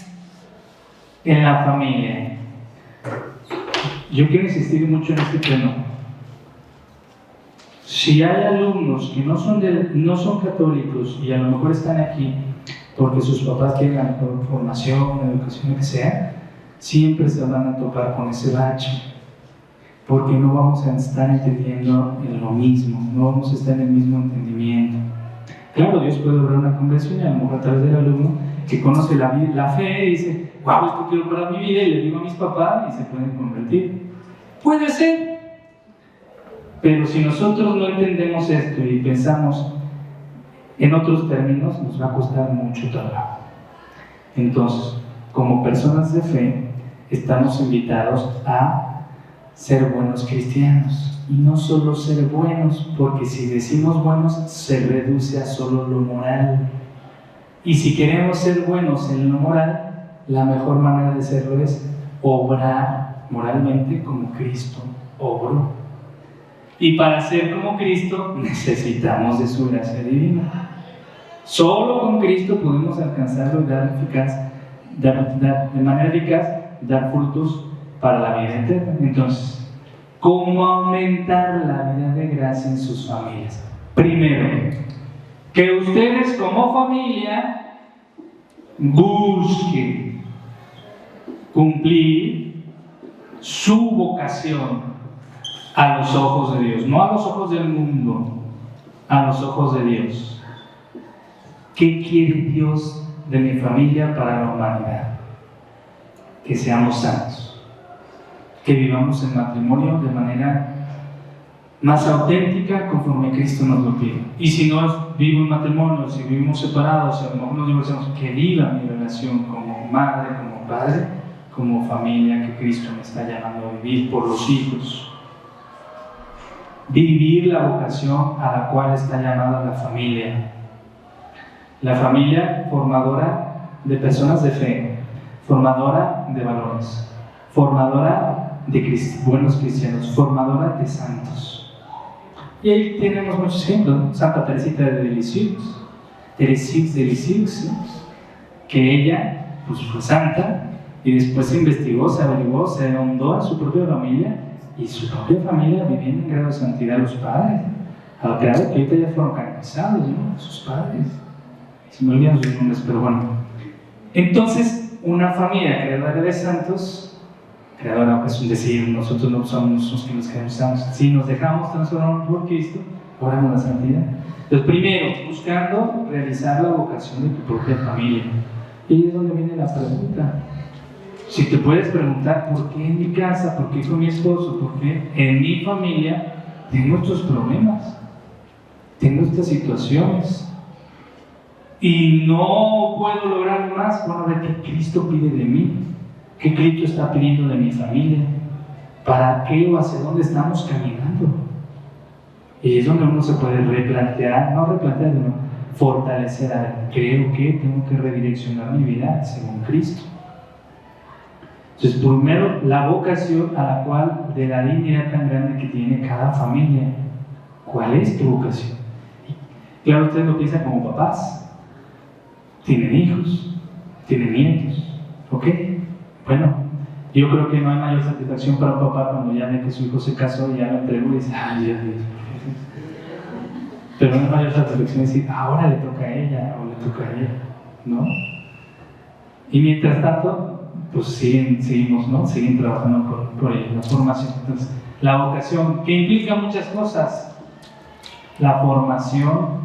en la familia? Yo quiero insistir mucho en este tema. Si hay alumnos que no son católicos y a lo mejor están aquí porque sus papás quieren la mejor formación, educación, lo que sea, siempre se van a topar con ese bache, porque no vamos a estar entendiendo lo mismo, no vamos a estar en el mismo entendimiento. Claro, Dios puede obrar una conversión y a lo mejor a través del alumno que conoce la fe y dice, wow, esto quiero para mi vida, y le digo a mis papás y se pueden convertir. Puede ser, pero si nosotros no entendemos esto y pensamos en otros términos, nos va a costar mucho trabajo. Entonces, como personas de fe, estamos invitados a ser buenos cristianos. Y no solo ser buenos, porque si decimos buenos, se reduce a solo lo moral. Y si queremos ser buenos en lo moral, la mejor manera de serlo es obrar moralmente como Cristo obró. Y para ser como Cristo necesitamos de su gracia divina. Solo con Cristo podemos alcanzarlo y de manera eficaz dar frutos para la vida eterna. Entonces, ¿cómo aumentar la vida de gracia en sus familias? Primero, que ustedes como familia busquen cumplir su vocación a los ojos de Dios, no a los ojos del mundo, a los ojos de Dios. ¿Qué quiere Dios de mi familia para la humanidad? Que seamos santos, que vivamos en matrimonio de manera más auténtica conforme Cristo nos lo pide. Y si no vivo en matrimonio, si vivimos separados, si a lo mejor nos divorciamos, que viva mi relación como madre, como padre, como familia que Cristo me está llamando a vivir por los hijos. vivir la vocación a la cual está llamada la familia. La familia formadora de personas de fe, formadora de valores, formadora de buenos cristianos, formadora de santos. Y ahí tenemos muchos ejemplos. Santa Teresita de Lisieux, que ella pues, fue santa y después se investigó, se averiguó, se ahondó a su propia familia, y su propia familia vivía en grado de santidad los padres, al grado que ahorita ya fueron canonizados, ¿no? Sus padres. Se me olvidan sus nombres, pero bueno. Entonces, una familia creadora de santos, creadora, es un decir, nosotros no somos los que nos canonizamos, si nos dejamos transformar por Cristo, oramos la santidad. Entonces, primero, buscando realizar la vocación de tu propia familia. Y ahí es donde viene la pregunta. Si te puedes preguntar, ¿por qué en mi casa? ¿Por qué con mi esposo? ¿Por qué en mi familia tengo estos problemas? Tengo estas situaciones. Y no puedo lograr más. Bueno, a ver qué Cristo pide de mí. ¿Qué Cristo está pidiendo de mi familia? ¿Para qué o hacia dónde estamos caminando? Y es donde uno se puede replantear, sino fortalecer. A ver, creo que tengo que redireccionar mi vida según Cristo. Entonces, primero, la vocación a la cual, de la dignidad tan grande que tiene cada familia. ¿Cuál es tu vocación? Y claro, ustedes lo piensan como papás. Tienen hijos, tienen nietos, ¿ok? Bueno, yo creo que no hay mayor satisfacción para un papá cuando ya ve que su hijo se casó y ya lo entregó y dice, ay, ya Dios. Pero no hay mayor satisfacción decir, ahora le toca a ella o le toca a él, ¿no? Y mientras tanto, pues seguimos, ¿no? Siguen trabajando por ello, la formación. Entonces, la vocación, que implica muchas cosas. La formación,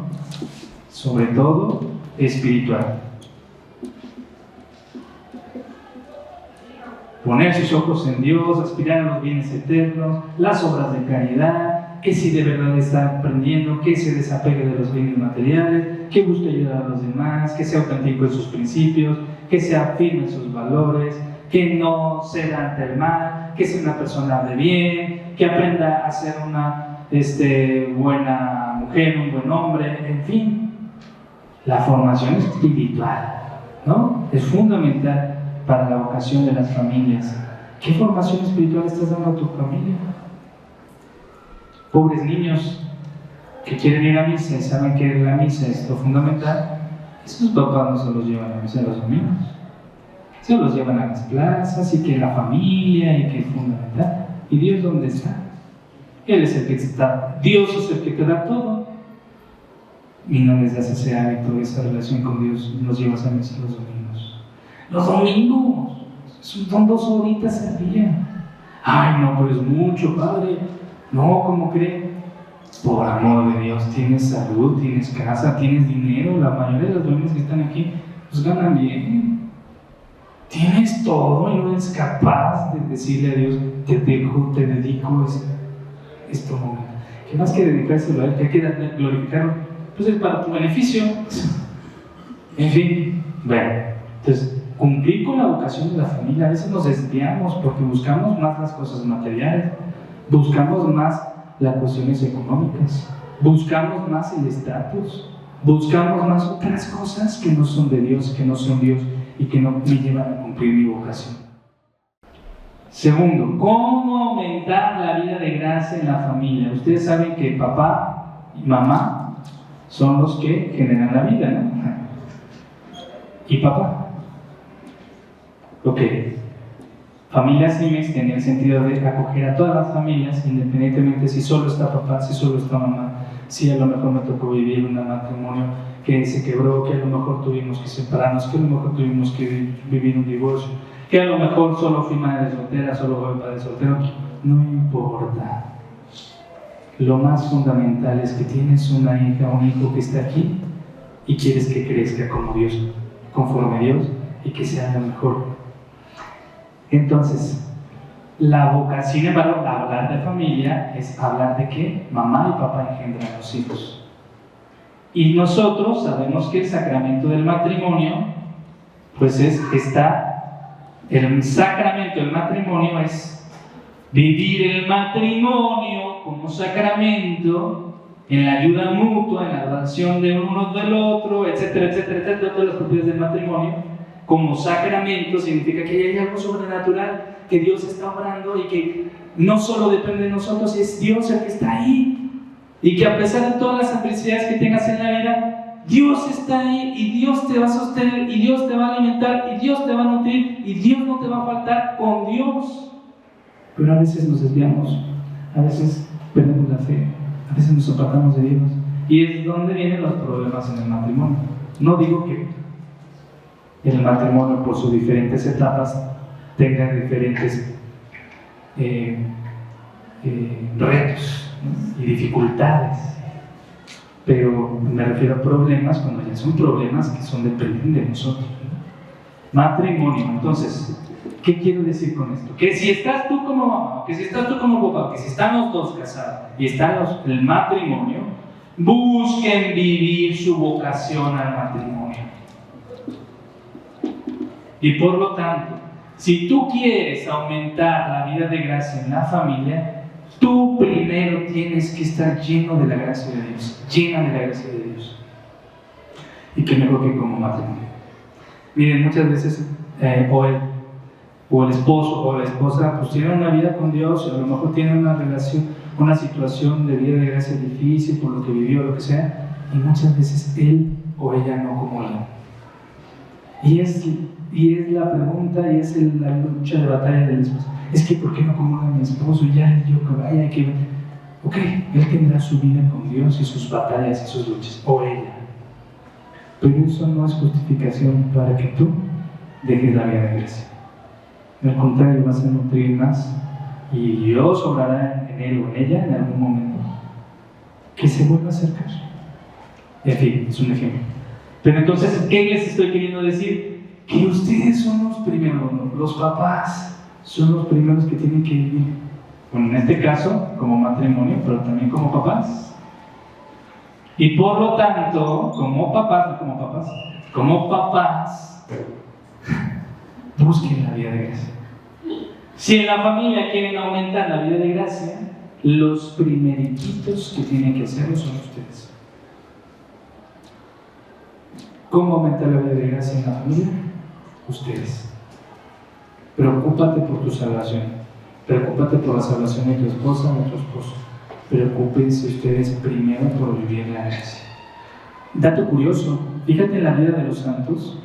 sobre todo, espiritual. Poner sus ojos en Dios, aspirar a los bienes eternos, las obras de caridad, que si de verdad está aprendiendo, que se desapegue de los bienes materiales, que busque ayudar a los demás, que sea auténtico en sus principios, que se afirme en sus valores, que no ceda ante el mal, que sea una persona de bien, que aprenda a ser una buena mujer, un buen hombre, en fin. La formación espiritual, ¿no? Es fundamental para la vocación de las familias. ¿Qué formación espiritual estás dando a tu familia? Pobres niños que quieren ir a misa y saben que la misa es lo fundamental, esos papás no se los llevan a misa los domingos, se los llevan a las plazas y que la familia y que es fundamental. ¿Y Dios dónde está? Él es el que está, Dios es el que te da todo. Y no les das ese hábito, esa relación con Dios, los llevas a misa los domingos. Los domingos, son 2 horitas al día. Ay, no, pero es mucho, padre. No, ¿cómo cree? Por amor de Dios, tienes salud, tienes casa, tienes dinero. La mayoría de los jóvenes que están aquí, pues ganan bien. Tienes todo y no eres capaz de decirle a Dios, te dedico este momento. ¿Qué más que dedicárselo a Él? ¿Qué hay que glorificarlo? Pues es para tu beneficio. En fin, bueno, entonces, cumplir con la vocación de la familia. A veces nos desviamos porque buscamos más las cosas materiales, buscamos más las cuestiones económicas, buscamos más el estatus, buscamos más otras cosas que no son de Dios, que no son Dios y que no me llevan a cumplir mi vocación. Segundo, ¿cómo aumentar la vida de gracia en la familia? Ustedes saben que papá y mamá son los que generan la vida, ¿no? Y papá. Ok. Familias CIMEX tiene el sentido de acoger a todas las familias, independientemente si solo está papá, si solo está mamá, si a lo mejor me tocó vivir un matrimonio que se quebró, que a lo mejor tuvimos que separarnos, que a lo mejor tuvimos que vivir un divorcio, que a lo mejor solo fui madre soltera, solo fui padre soltero. No importa. Lo más fundamental es que tienes una hija o un hijo que está aquí y quieres que crezca como Dios, conforme a Dios, y que sea lo mejor. Entonces, la vocación, sin embargo, hablar de familia es hablar de que mamá y papá engendran a los hijos. Y nosotros sabemos que el sacramento del matrimonio, pues el sacramento del matrimonio es Vivir el matrimonio como sacramento, en la ayuda mutua, en la adoración de uno del otro, etcétera, etcétera, etcétera, todas las propiedades del matrimonio, como sacramento significa que hay algo sobrenatural, que Dios está obrando y que no solo depende de nosotros, es Dios el que está ahí. Y que a pesar de todas las adversidades que tengas en la vida, Dios está ahí y Dios te va a sostener y Dios te va a alimentar y Dios te va a nutrir y Dios no te va a faltar con Dios. Pero a veces nos desviamos, a veces perdemos la fe, a veces nos apartamos de Dios. Y es donde vienen los problemas en el matrimonio. No digo que el matrimonio por sus diferentes etapas tenga diferentes retos, ¿no? Y dificultades, pero me refiero a problemas cuando ya son problemas que dependen de nosotros, ¿no? Matrimonio, entonces, ¿qué quiero decir con esto? Que si estás tú como mamá, que si estás tú como papá, que si están los dos casados y están el matrimonio, busquen vivir su vocación al matrimonio. Y por lo tanto, si tú quieres aumentar la vida de gracia en la familia, tú primero tienes que estar lleno de la gracia de Dios, llena de la gracia de Dios. Y que mejor que como matrimonio. Miren, muchas veces o el esposo o la esposa pues tienen una vida con Dios, o a lo mejor tienen una relación, una situación de vida de gracia difícil por lo que vivió, lo que sea, y muchas veces él o ella no comulgan. Y es la pregunta y es la lucha de batalla del esposo. Es que ¿por qué no comulga mi esposo? Ya le digo que vaya, que... Ok, él tendrá su vida con Dios y sus batallas y sus luchas, o ella. Pero eso no es justificación para que tú dejes la vida de gracia. Al contrario, vas a nutrir más y Dios obrará en él o en ella en algún momento que se vuelva a acercar. En fin, es un ejemplo. Pero entonces, ¿qué les estoy queriendo decir? Que ustedes son los primeros, los papás son los primeros que tienen que vivir. Bueno, en este caso, como matrimonio, pero también como papás. Y por lo tanto, como papás, busquen la vida de gracia. Si en la familia quieren aumentar la vida de gracia, los primeritos que tienen que hacerlo son ustedes. ¿Cómo aumentar la vida de gracia en la familia? Ustedes. Preocúpate por tu salvación. Preocúpate por la salvación de tu esposa o de tu esposo. Preocúpense ustedes primero por vivir la gracia. Dato curioso, fíjate en la vida de los santos,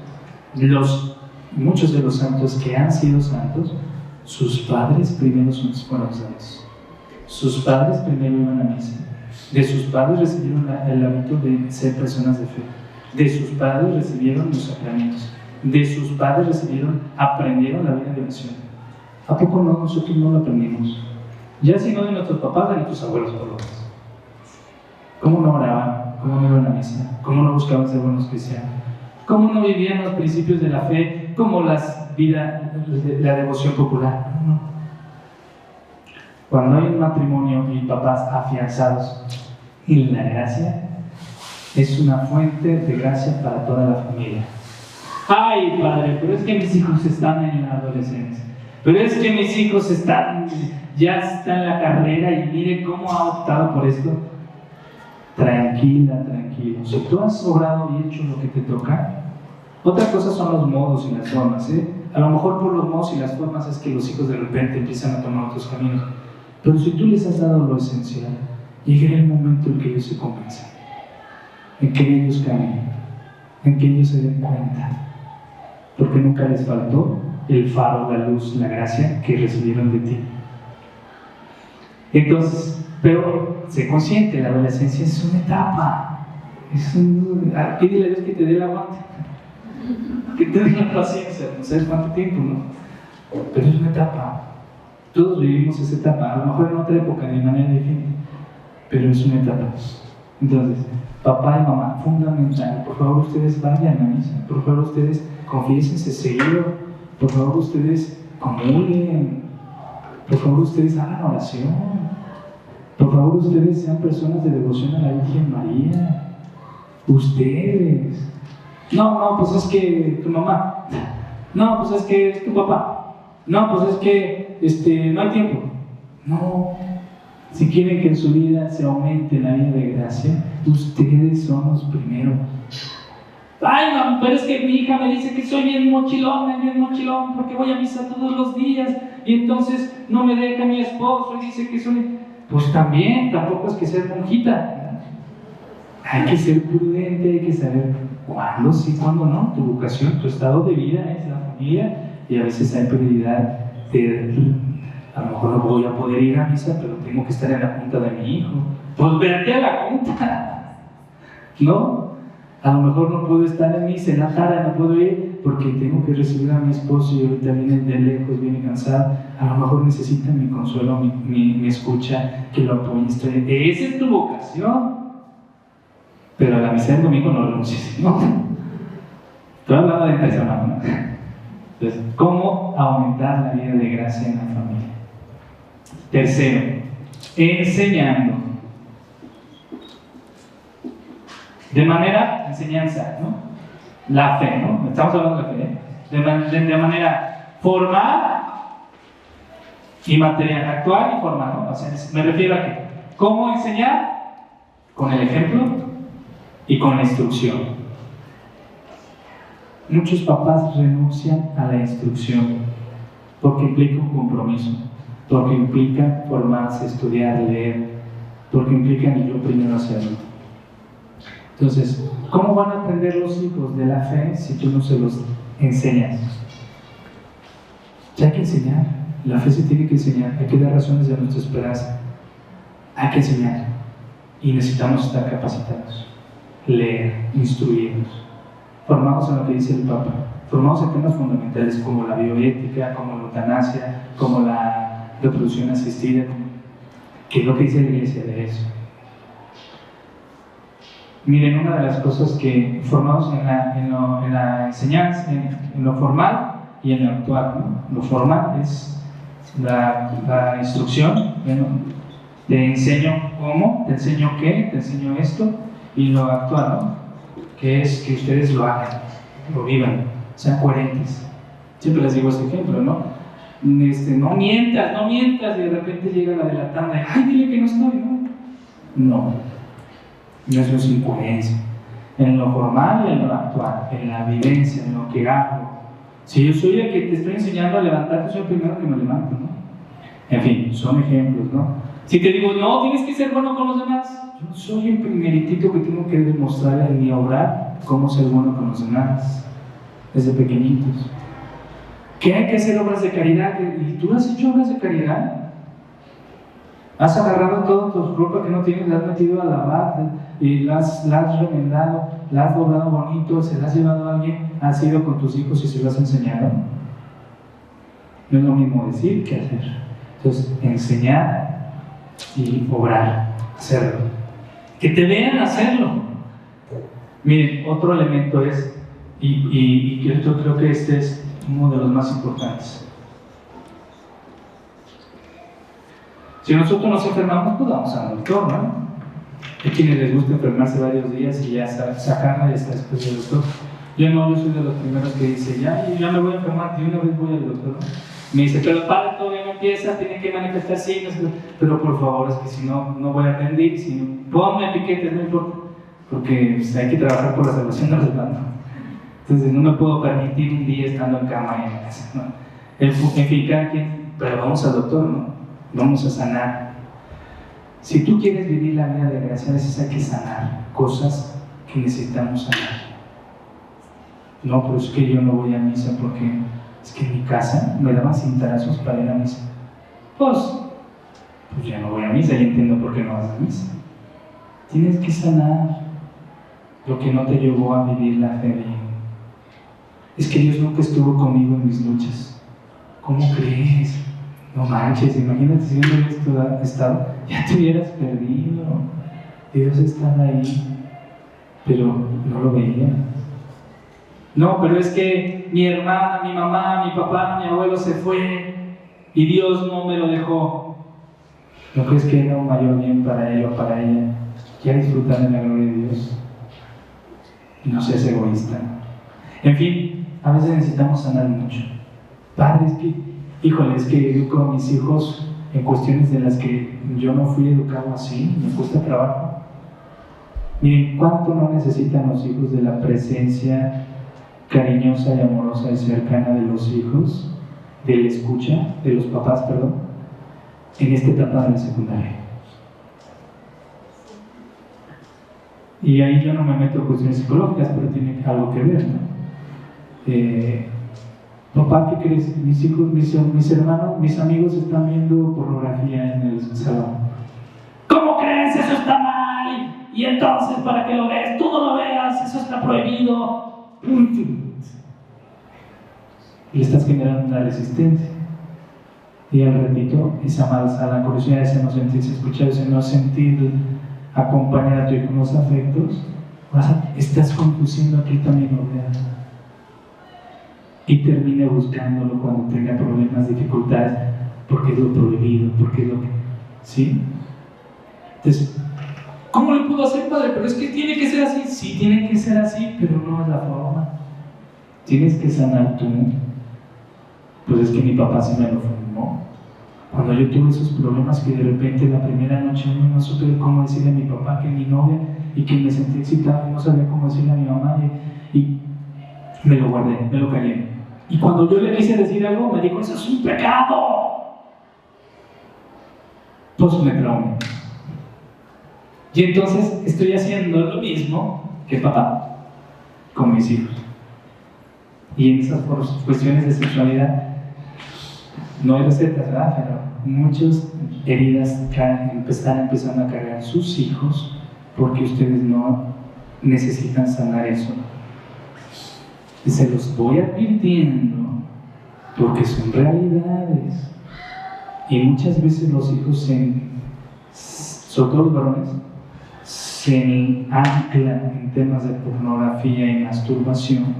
muchos de los santos que han sido santos, sus padres primero fueron santos. Sus padres primero iban a misa. De sus padres recibieron el hábito de ser personas de fe. De sus padres recibieron los sacramentos. De sus padres aprendieron la vida de oración. ¿A poco no? Nosotros no lo aprendimos. Ya si no de nuestros papás, de nuestros abuelos por lo menos. ¿Cómo no oraban? ¿Cómo no iban a misa? ¿Cómo no buscaban ser buenos cristianos? ¿Cómo no vivían los principios de la fe como la devoción popular? No. Cuando hay un matrimonio y papás afianzados en la gracia, es una fuente de gracia para toda la familia. Ay, padre, pero es que mis hijos están en la adolescencia. Pero es que mis hijos ya están en la carrera y mire cómo ha optado por esto. Tranquila, tranquilo. Si tú has obrado y hecho lo que te toca, otra cosa son los modos y las formas, ¿eh? A lo mejor por los modos y las formas es que los hijos de repente empiezan a tomar otros caminos. Pero si tú les has dado lo esencial, llegará el momento en que ellos se convenzan, en que ellos cambien, en que ellos se den cuenta, porque nunca les faltó el faro, la luz, la gracia que recibieron de ti. Entonces, pero sé consciente, la adolescencia es una etapa. Pídele a Dios que te dé el aguante, que te dé la paciencia, no sabes cuánto tiempo, ¿no? Pero es una etapa. Todos vivimos esa etapa, a lo mejor en otra época de manera diferente, pero es una etapa. Entonces, papá y mamá, fundamental, por favor ustedes vayan a misa, por favor ustedes confiésense seguido, por favor ustedes comulguen, por favor ustedes hagan oración, por favor ustedes sean personas de devoción a la Virgen María. Ustedes. No, pues es que tu mamá. No, pues es que es tu papá. No, pues es que no hay tiempo. No. Si quieren que en su vida se aumente la vida de gracia, ustedes son los primeros. Ay, mamá, pero es que mi hija me dice que soy bien mochilón, porque voy a misa todos los días y entonces no me deja mi esposo y dice que soy... Pues también, tampoco es que ser monjita. Hay que ser prudente, hay que saber cuándo sí, cuándo no. Tu vocación, tu estado de vida es la familia y a veces hay prioridad de... A lo mejor no voy a poder ir a misa, pero tengo que estar en la junta de mi hijo. Pues vete a la junta, ¿no? A lo mejor no puedo estar en misa, en la tara no puedo ir porque tengo que recibir a mi esposo y ahorita viene de lejos, viene cansado. A lo mejor necesita mi consuelo, mi escucha, que lo apoye. Esa es tu vocación. Pero a la misa del domingo no renuncies, ¿no? Estoy hablando de entre semana, ¿no? Entonces, ¿cómo aumentar la vida de gracia en la familia? Tercero, enseñando. De manera, enseñanza, ¿no? La fe, ¿no? Estamos hablando de fe, ¿eh? De manera formal y material, actual y formal, ¿no? O sea, me refiero a que, ¿cómo enseñar? Con el ejemplo y con la instrucción. Muchos papás renuncian a la instrucción porque implica un compromiso, porque implica formarse, estudiar, leer, porque implica yo primero hacerlo. Entonces, ¿cómo van a aprender los hijos de la fe si tú no se los enseñas? Ya hay que enseñar, la fe se tiene que enseñar, hay que dar razones de nuestra esperanza, hay que enseñar y necesitamos estar capacitados, leer, instruirnos, formados en lo que dice el Papa, formados en temas fundamentales como la bioética, como la eutanasia, como la reproducción asistida, que es lo que dice la Iglesia de eso. Miren, una de las cosas que formados en la enseñanza, en lo formal y en lo actual, ¿no? Lo formal es la instrucción, bueno, te enseño cómo, te enseño qué, te enseño esto, y lo actual, ¿no? Que es que ustedes lo hagan, lo vivan, sean coherentes. Siempre les digo este ejemplo, ¿no? No mientas, y de repente llega la de la tanda y ¡ay, dile que no estoy! No. No, eso es incoherencia. En lo formal y en lo actual, en la vivencia, en lo que hago. Si yo soy el que te estoy enseñando a levantarte, soy el primero que me levanto, ¿no? En fin, son ejemplos, ¿no? Si te digo, no, tienes que ser bueno con los demás, yo soy el primeritito que tengo que demostrar en mi obrar cómo ser bueno con los demás, desde pequeñitos. ¿Qué hay que hacer obras de caridad? ¿Y tú has hecho obras de caridad? Has agarrado toda tu ropa que no tienes, la has metido a lavar y la has remendado, la has doblado bonito, se la has llevado a alguien, has ido con tus hijos y se lo has enseñado. No es lo mismo decir que hacer. Entonces, enseñar y obrar, hacerlo. Que te vean hacerlo. Miren, otro elemento es, y yo creo que este es uno de los más importantes. Si nosotros nos enfermamos, pues vamos al doctor, ¿no? Hay quienes les gusta enfermarse varios días y ya sacarla y está después del doctor. Yo no, yo soy de los primeros que dice, ya me voy a enfermar, y una vez voy al doctor, ¿no? Me dice, pero padre, todavía no empieza, tiene que manifestar signos, pero por favor, es que si no, no voy a rendir, si ponme piquetes, no importa, porque pues, hay que trabajar por la salvación de los demás, ¿no? Entonces no me puedo permitir un día estando en cama y en la casa, ¿no? En fin, cada quien, pero vamos al doctor, ¿no? Vamos a sanar. Si tú quieres vivir la vida de gracia, a veces hay que sanar cosas que necesitamos sanar. No, pero es que yo no voy a misa porque es que en mi casa me daban cintarazos para ir a misa. Pues ya no voy a misa y entiendo por qué no vas a misa. Tienes que sanar lo que no te llevó a vivir la fe bien. Es que Dios nunca estuvo conmigo en mis luchas. ¿Cómo crees? No manches, imagínate si no hubieras estado, ya te hubieras perdido. Dios estaba ahí, pero no lo veía. No, pero es que mi hermana, mi mamá, mi papá, mi abuelo se fue y Dios no me lo dejó. ¿No crees que era un mayor bien para él o para ella? Ya disfrutar de la gloria de Dios. Y no seas egoísta. En fin, a veces necesitamos sanar mucho. Padre, es que, híjole, es que yo con mis hijos en cuestiones de las que yo no fui educado así, me cuesta trabajo. Miren, ¿cuánto no necesitan los hijos de la presencia cariñosa y amorosa y cercana de los hijos, de la escucha, de los papás, perdón, en esta etapa de la secundaria? Y ahí yo no me meto en cuestiones psicológicas, pero tiene algo que ver, ¿no? Papá, ¿qué crees? Mis hijos, mis hermanos, mis amigos están viendo pornografía en el salón. ¿Cómo crees? Eso está mal. Y entonces, ¿para qué lo ves? Tú no lo veas, eso está prohibido. Le estás generando una resistencia. Y al ratito, esa la curiosidad, ese no sentirse escuchado, ese no sentir acompañar a tu hijo con los afectos, estás conduciendo a que él también lo vea. Y termine buscándolo cuando tenga problemas, dificultades, porque es lo prohibido, porque es lo que... ¿Sí? Entonces, ¿cómo le puedo hacer, padre? Pero es que tiene que ser así. Sí, tiene que ser así, pero no es la forma. Tienes que sanar tú. Pues es que mi papá se me lo formó. Cuando yo tuve esos problemas que de repente la primera noche no supe cómo decirle a mi papá que mi novia, y que me sentí excitado y no sabía cómo decirle a mi mamá, y me lo guardé, me lo callé. Y cuando yo le quise decir algo, me dijo, eso es un pecado. Pues me traumé. Y entonces estoy haciendo lo mismo que papá con mis hijos. Y en esas cuestiones de sexualidad no hay recetas, ¿verdad? Pero muchas heridas están empezando a cargar sus hijos porque ustedes no necesitan sanar eso. Y se los voy advirtiendo porque son realidades. Y muchas veces los hijos, sobre todo los varones, se anclan en temas de pornografía y masturbación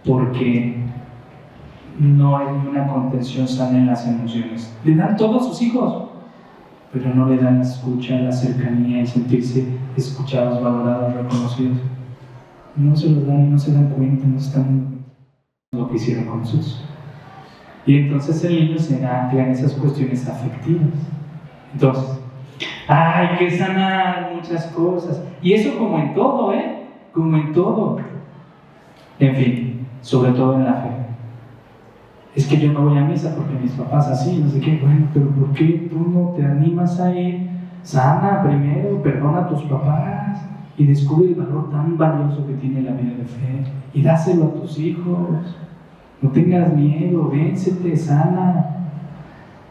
porque no hay una contención sana en las emociones. Le dan todo a sus hijos, pero no le dan la escucha, la cercanía, el sentirse escuchados, valorados, reconocidos. No se los dan y no se dan cuenta, no están dando cuenta de lo que hicieron con sus. Y entonces el niño se ancla en esas cuestiones afectivas. Entonces, hay que sanar muchas cosas. Y eso como en todo, como en todo. En fin, sobre todo en la fe. Es que yo no voy a misa porque mis papás así, no sé qué. Bueno, pero ¿por qué tú no te animas a ir? Sana primero, perdona a tus papás y descubre el valor tan valioso que tiene la vida de fe y dáselo a tus hijos. No tengas miedo, véncete, sana.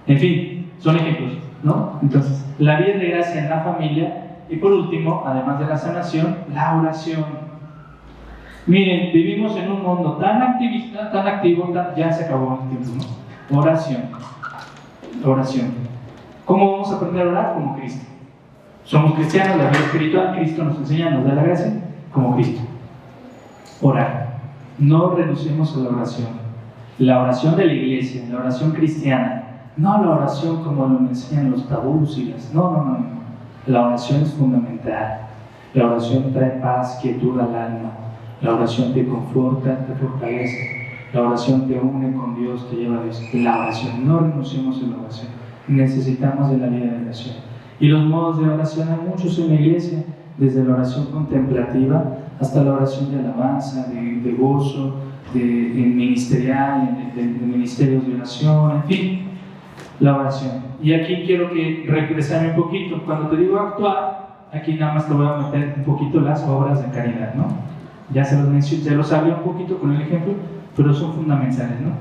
En fin, son ejemplos, ¿no? Entonces, la vida de gracia en la familia y por último, además de la sanación, la oración. Miren, vivimos en un mundo tan activista, tan activo, ya se acabó el tiempo, ¿no? Oración. Oración. ¿Cómo vamos a aprender a orar? Como Cristo. Somos cristianos, la vida espiritual, Cristo nos enseña, nos da la gracia, como Cristo. Orar. No renunciemos a la oración. La oración de la iglesia, la oración cristiana, no la oración como lo enseñan los tabús y las... No. La oración es fundamental. La oración trae paz, quietud al alma. La oración te conforta, te fortalece. La oración te une con Dios, te lleva a Dios. La oración, no renunciemos a la oración. Necesitamos de la vida de oración. Y los modos de oración hay muchos en la iglesia, desde la oración contemplativa hasta la oración de alabanza, de gozo, de ministerial, de ministerios de oración, en fin, la oración. Y aquí quiero que regresarme un poquito. Cuando te digo actuar, aquí nada más te voy a meter un poquito las obras de caridad, ¿no? Ya se los mencioné, se los hablé un poquito con el ejemplo, pero son fundamentales, ¿no?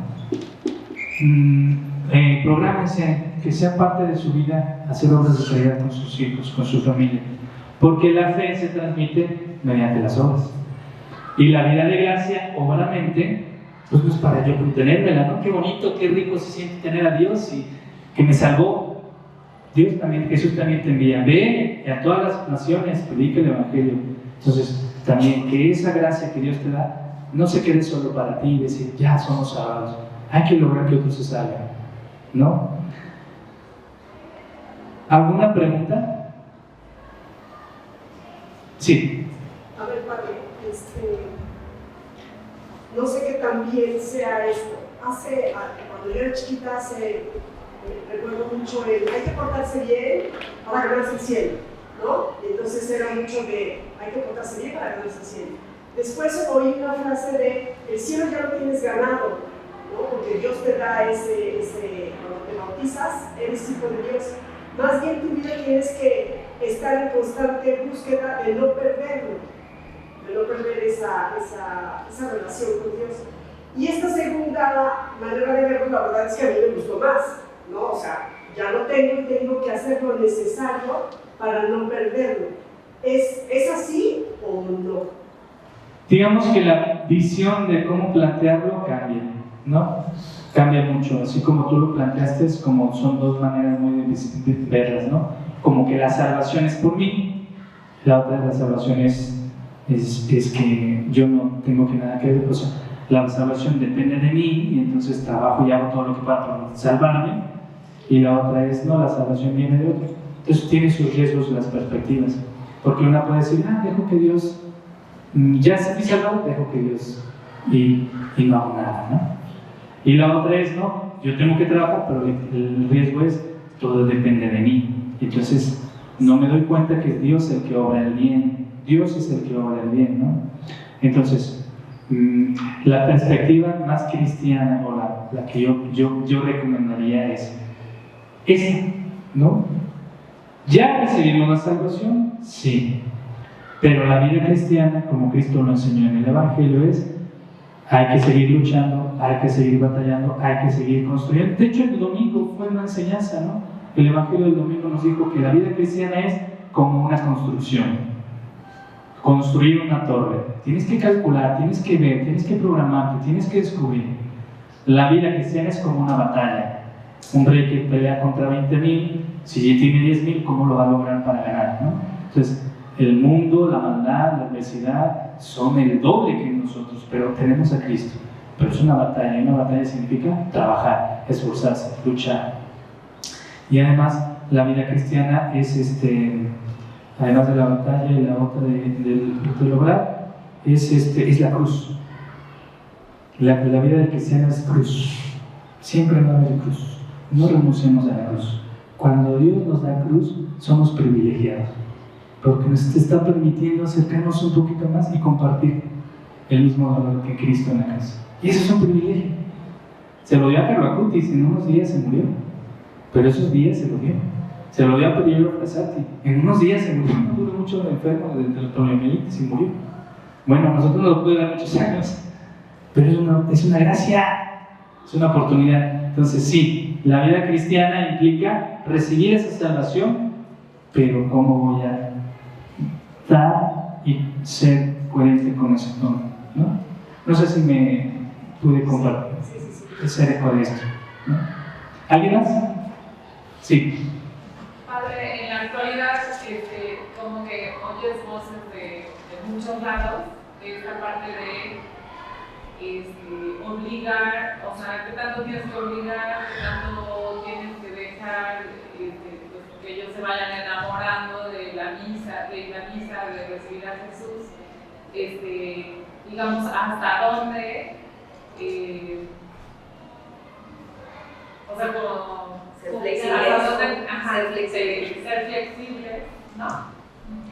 Prográmense, que sea parte de su vida hacer obras de caridad con sus hijos, con su familia, porque la fe se transmite mediante las obras. Y la vida de gracia, obramente, pues no es para yo contenérmela, ¿no? Qué bonito, qué rico se siente tener a Dios y que me salvó. Dios también, Jesús también te envía, ve a todas las naciones, predica el Evangelio. Entonces, también que esa gracia que Dios te da no se quede solo para ti y decir, ya somos salvados. Hay que lograr que otros se salven, ¿no? ¿Alguna pregunta? Sí. A ver, padre, no sé qué tan bien sea esto. Cuando yo era chiquita, recuerdo mucho mucho el hay que portarse bien para ganarse el cielo, ¿no? Y entonces era mucho de hay que portarse bien para ganarse el cielo. Después oí una frase de el cielo ya lo tienes ganado, ¿no? Porque Dios te da cuando te bautizas, eres hijo de Dios. Más bien tu vida tienes que estar en constante búsqueda de no perderlo, de no perder esa relación con Dios. Y esta segunda manera de verlo, la verdad es que a mí me gustó más, ¿no? O sea, ya lo tengo y tengo que hacer lo necesario para no perderlo. ¿Es así o no? Digamos que la visión de cómo plantearlo cambia, ¿no? Cambia mucho, así como tú lo planteaste, es como son dos maneras muy difíciles de verlas, ¿no? Como que la salvación es por mí, la otra de la salvación es que yo no tengo que nada que ver, o sea, la salvación depende de mí y entonces trabajo y hago todo lo que pueda para salvarme, y la otra es, no, la salvación viene de otro. Entonces tiene sus riesgos las perspectivas, porque una puede decir, dejo que Dios, ya se me salvó, dejo que Dios, y no hago nada, ¿no? Y la otra es, no, yo tengo que trabajar, pero el riesgo es, todo depende de mí. Entonces, no me doy cuenta que es Dios el que obra el bien. Dios es el que obra el bien, ¿no? Entonces, la perspectiva más cristiana, o la que yo recomendaría es esa, ¿no? ¿Ya recibimos la salvación? Sí. Pero la vida cristiana, como Cristo lo enseñó en el Evangelio, es hay que seguir luchando, hay que seguir batallando, hay que seguir construyendo. De hecho, el domingo fue una enseñanza, ¿no? El Evangelio del domingo nos dijo que la vida cristiana es como una construcción. Construir una torre. Tienes que calcular, tienes que ver, tienes que programarte, tienes que descubrir. La vida cristiana es como una batalla. Un rey que pelea contra 20,000, si ya tiene 10,000, ¿cómo lo va a lograr para ganar, ¿no? Entonces, el mundo, la maldad, la adversidad son el doble que nosotros, pero tenemos a Cristo. Pero es una batalla, y una batalla significa trabajar, esforzarse, luchar. Y además, la vida cristiana es además de la batalla y la otra de lograr, es la cruz. La vida del cristiano es cruz. Siempre va a haber cruz. No renunciemos a la cruz. Cuando Dios nos da cruz, somos privilegiados, porque nos está permitiendo acercarnos un poquito más y compartir el mismo valor que Cristo en la casa. Y eso es un privilegio. Se lo dio a Carlo Acutis, en unos días se murió, pero esos días se lo dio. Se lo dio a Piero Frassati, en unos días se murió, no duró mucho enfermo de la poliomielitis y murió. Bueno, a nosotros nos puede dar muchos años, pero es una gracia, es una oportunidad. Entonces sí, la vida cristiana implica recibir esa salvación, pero ¿cómo voy a dar y ser coherente con ese tono? No sé si me pude compartir, ser eco de esto, ¿no? ¿Alguien más? Sí. Padre, en la actualidad, como que oyes voces de muchos lados, de esta parte de obligar, o sea, ¿qué tanto tienes que obligar? ¿Qué tanto tienes que dejar pues, que ellos se vayan enamorando de la misa, de recibir a Jesús? Digamos, ¿hasta dónde? O sea, como ser flexibles, ¿no?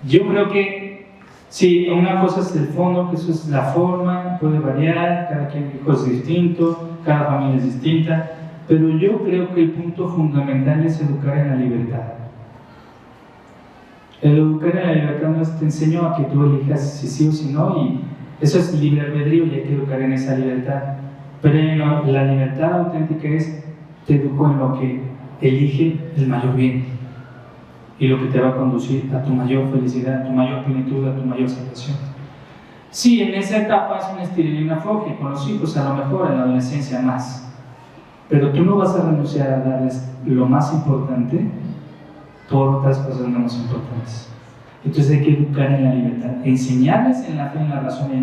Yo creo que sí, una cosa es el fondo, que eso es la forma, puede variar, cada quien es distinto, cada familia es distinta, pero yo creo que el punto fundamental es educar en la libertad. El educar en la libertad no te enseño a que tú elijas si sí o si no, y eso es libre albedrío y hay que educar en esa libertad. Pero la libertad auténtica es, te educo en lo que elige el mayor bien y lo que te va a conducir a tu mayor felicidad, a tu mayor plenitud, a tu mayor salvación. Sí, en esa etapa es una esterilidad y una afloje, con los hijos a lo mejor, en la adolescencia más, pero tú no vas a renunciar a darles lo más importante por otras cosas menos importantes. Entonces hay que educar en la libertad, enseñarles en la fe, en la razón y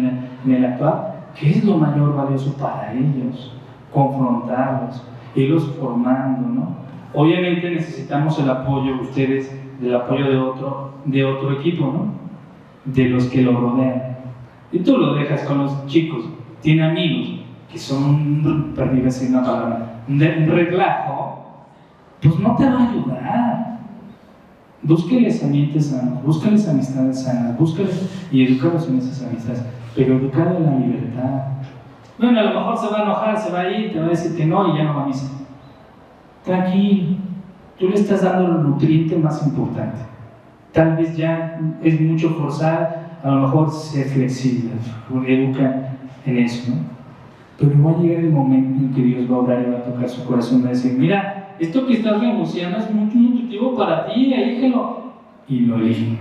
en el actuar qué es lo mayor valioso para ellos, confrontarlos, irlos formando, ¿no? Obviamente necesitamos el apoyo de ustedes, del apoyo de otro equipo, ¿no? De los que lo rodean. Y tú lo dejas con los chicos, tiene amigos que son, perdí una palabra, un relajo, pues no te va a ayudar. Búsqueles ambientes sanos, búscales amistades sanas, búscales y edúcalos en esas amistades, pero educar en la libertad. Bueno, a lo mejor se va a enojar, se va a ir, te va a decir que no y ya no va a misa. Tranquilo, tú le estás dando el nutriente más importante. Tal vez ya es mucho forzar, a lo mejor ser flexible, educa en eso, ¿no? Pero va a llegar el momento en que Dios va a obrar y va a tocar su corazón y va a decir, mira, esto que estás negociando es mucho nutritivo para ti, elígelo. Y lo eligen.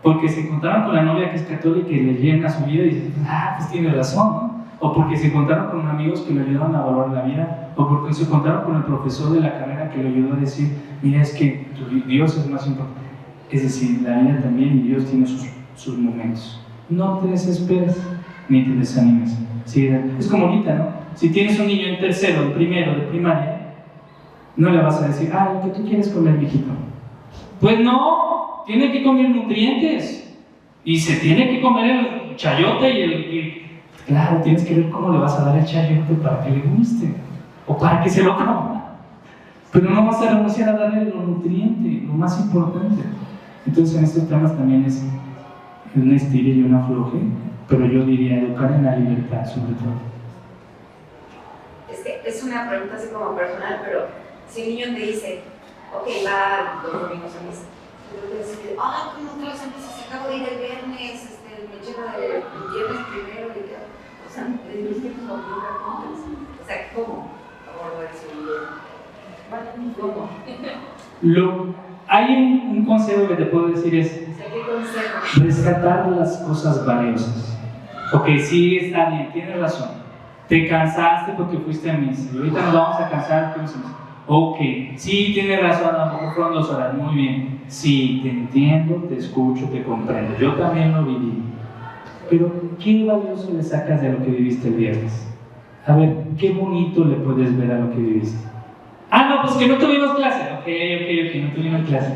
Porque se encontraron con la novia que es católica y le llena su vida y dicen, pues tiene razón, ¿no? O porque se encontraron con amigos que le ayudaron a valorar la vida, o porque se encontraron con el profesor de la carrera que le ayudó a decir, mira, es que Dios es más importante. Es decir, la vida también y Dios tiene sus momentos. No te desesperes ni te desanimes. Sí, es como ahorita, ¿no? Si tienes un niño en tercero, en primero, de primaria, no le vas a decir, lo que tú quieres comer, mijito. Pues no, tiene que comer nutrientes. Y se tiene que comer el chayote y claro, tienes que ver cómo le vas a dar el chayote para que le guste. O para que se lo coma. Pero no vas a renunciar a darle lo nutriente, lo más importante. Entonces en estos temas también es una estira y una afloje, pero yo diría educar en la libertad sobre todo. Es que es una pregunta así como personal, pero si un niño te dice, ok, va los domingos a misa, pero te dice, ¿cómo otra vez a misa? Se acabo de ir el viernes, me llevo el viernes primero, y qué, o sea, le dije que no obliga juntas. O sea, ¿cómo abordo eso? ¿Cómo? Hay un consejo que te puedo decir es ¿qué consejo? rescatar las cosas valiosas. Ok, sí, está bien, tienes razón. Te cansaste porque fuiste a misa y ahorita nos vamos a cansar porque fuiste a misa. Ok, sí, tienes razón, a lo mejor fueron 2 horas, muy bien. Sí, te entiendo, te escucho, te comprendo. Yo también lo viví. Pero, ¿qué valioso le sacas de lo que viviste el viernes? A ver, ¿qué bonito le puedes ver a lo que viviste? No, pues que no tuvimos clase. Ok, no tuvimos clase.